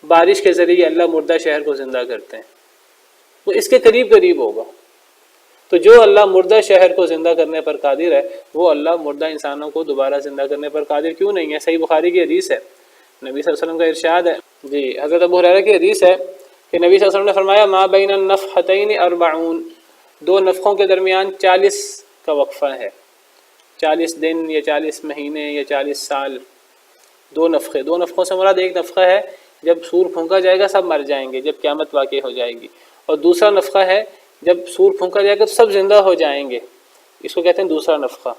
بارش کے ذریعے اللہ مردہ شہر کو زندہ کرتے ہیں، وہ اس کے قریب قریب ہوگا۔ تو جو اللہ مردہ شہر کو زندہ کرنے پر قادر ہے، وہ اللہ مردہ انسانوں کو دوبارہ زندہ کرنے پر قادر کیوں نہیں ہے؟ صحیح بخاری کی حدیث ہے، نبی صلی اللہ علیہ وسلم کا ارشاد ہے، جی حضرت ابو ہریرہ کی حدیث ہے کہ نبی صلی اللہ علیہ وسلم نے فرمایا ما بین النفحتین 40، دو نفخوں کے درمیان 40 کا وقفہ ہے، 40 دن یا 40 مہینے یا 40 سال، دو نفخے، دو نفخوں سے مراد ایک نفخہ ہے جب سور پھونکا جائے گا سب مر جائیں گے، جب قیامت واقع ہو جائے گی، اور دوسرا نفخہ ہے جب سور پھونکا جائے گا تو سب زندہ ہو جائیں گے، اس کو کہتے ہیں دوسرا نفخہ۔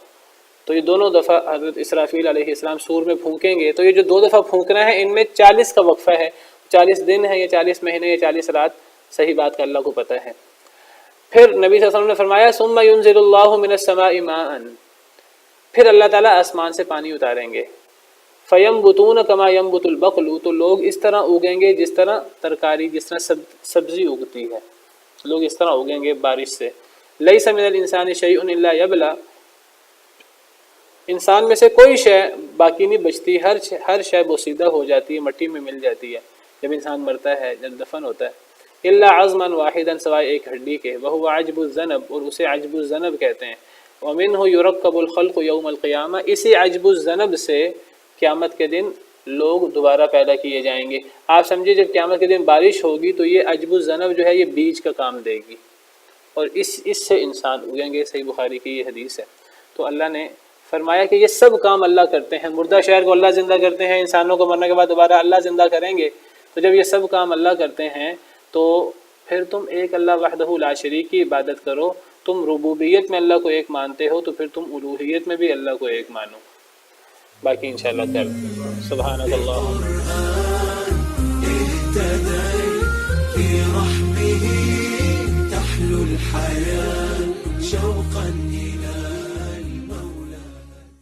تو یہ دونوں دفعہ حضرت اسرافیل علیہ السلام سور میں پھونکیں گے، تو یہ جو دو دفعہ پھونکنا ہے ان میں 40 کا وقفہ ہے، 40 دن ہے یا 40 مہینے یا 40 رات، صحیح بات کا اللہ کو پتہ ہے۔ پھر نبی صلی اللہ علیہ وسلم نے فرمایا ثم ينزل اللہ من السماء ماء، پھر اللہ تعالیٰ آسمان سے پانی اتاریں گے، فَيَنْبُتُونَ كَمَا يَنْبُتُ الْبَقْلُ، تو لوگ اس طرح اگیں گے جس طرح ترکاری، جس طرح سبزی اگتی ہے، لوگ اس طرح اگیں گے بارش سے۔ لَيْسَ مِنَ الْإِنسَانِ شَيْءٌ إِلَّا يَبْلَى، انسان میں سے کوئی شے باقی نہیں بچتی، ہر شے بوسیدہ ہو جاتی ہے، مٹی میں مل جاتی ہے جب انسان مرتا ہے، جب دفن ہوتا ہے۔ إِلَّا عَظْمًا وَاحِدًا، سوائے ایک ہڈی کے، وَهُوَ عَجْبُ الذَّنَب، اور اسے عجب الذنب کہتے ہیں۔ وَمِنْهُ يُرَكَّبُ الْخَلْقُ يَوْمَ الْقِيَامَةِ، اسی عجب الذنب سے قیامت کے دن لوگ دوبارہ پیدا کیے جائیں گے۔ آپ سمجھے جب قیامت کے دن بارش ہوگی تو یہ عجب الذنب جو ہے یہ بیج کا کام دے گی، اور اس سے انسان اگیں گے، صحیح بخاری کی یہ حدیث ہے۔ تو اللہ نے فرمایا کہ یہ سب کام اللہ کرتے ہیں، مردہ شہر کو اللہ زندہ کرتے ہیں، انسانوں کو مرنے کے بعد دوبارہ اللہ زندہ کریں گے، تو جب یہ سب کام اللہ کرتے ہیں تو پھر تم ایک اللہ وحدہ لا شریک کی عبادت کرو، تم ربوبیت میں اللہ کو ایک مانتے ہو تو پھر تم الوہیت میں بھی اللہ کو ایک مانو۔ باقی انشاءاللہ کل سبحانک اللہم برحمه تحلو الحياة شوقا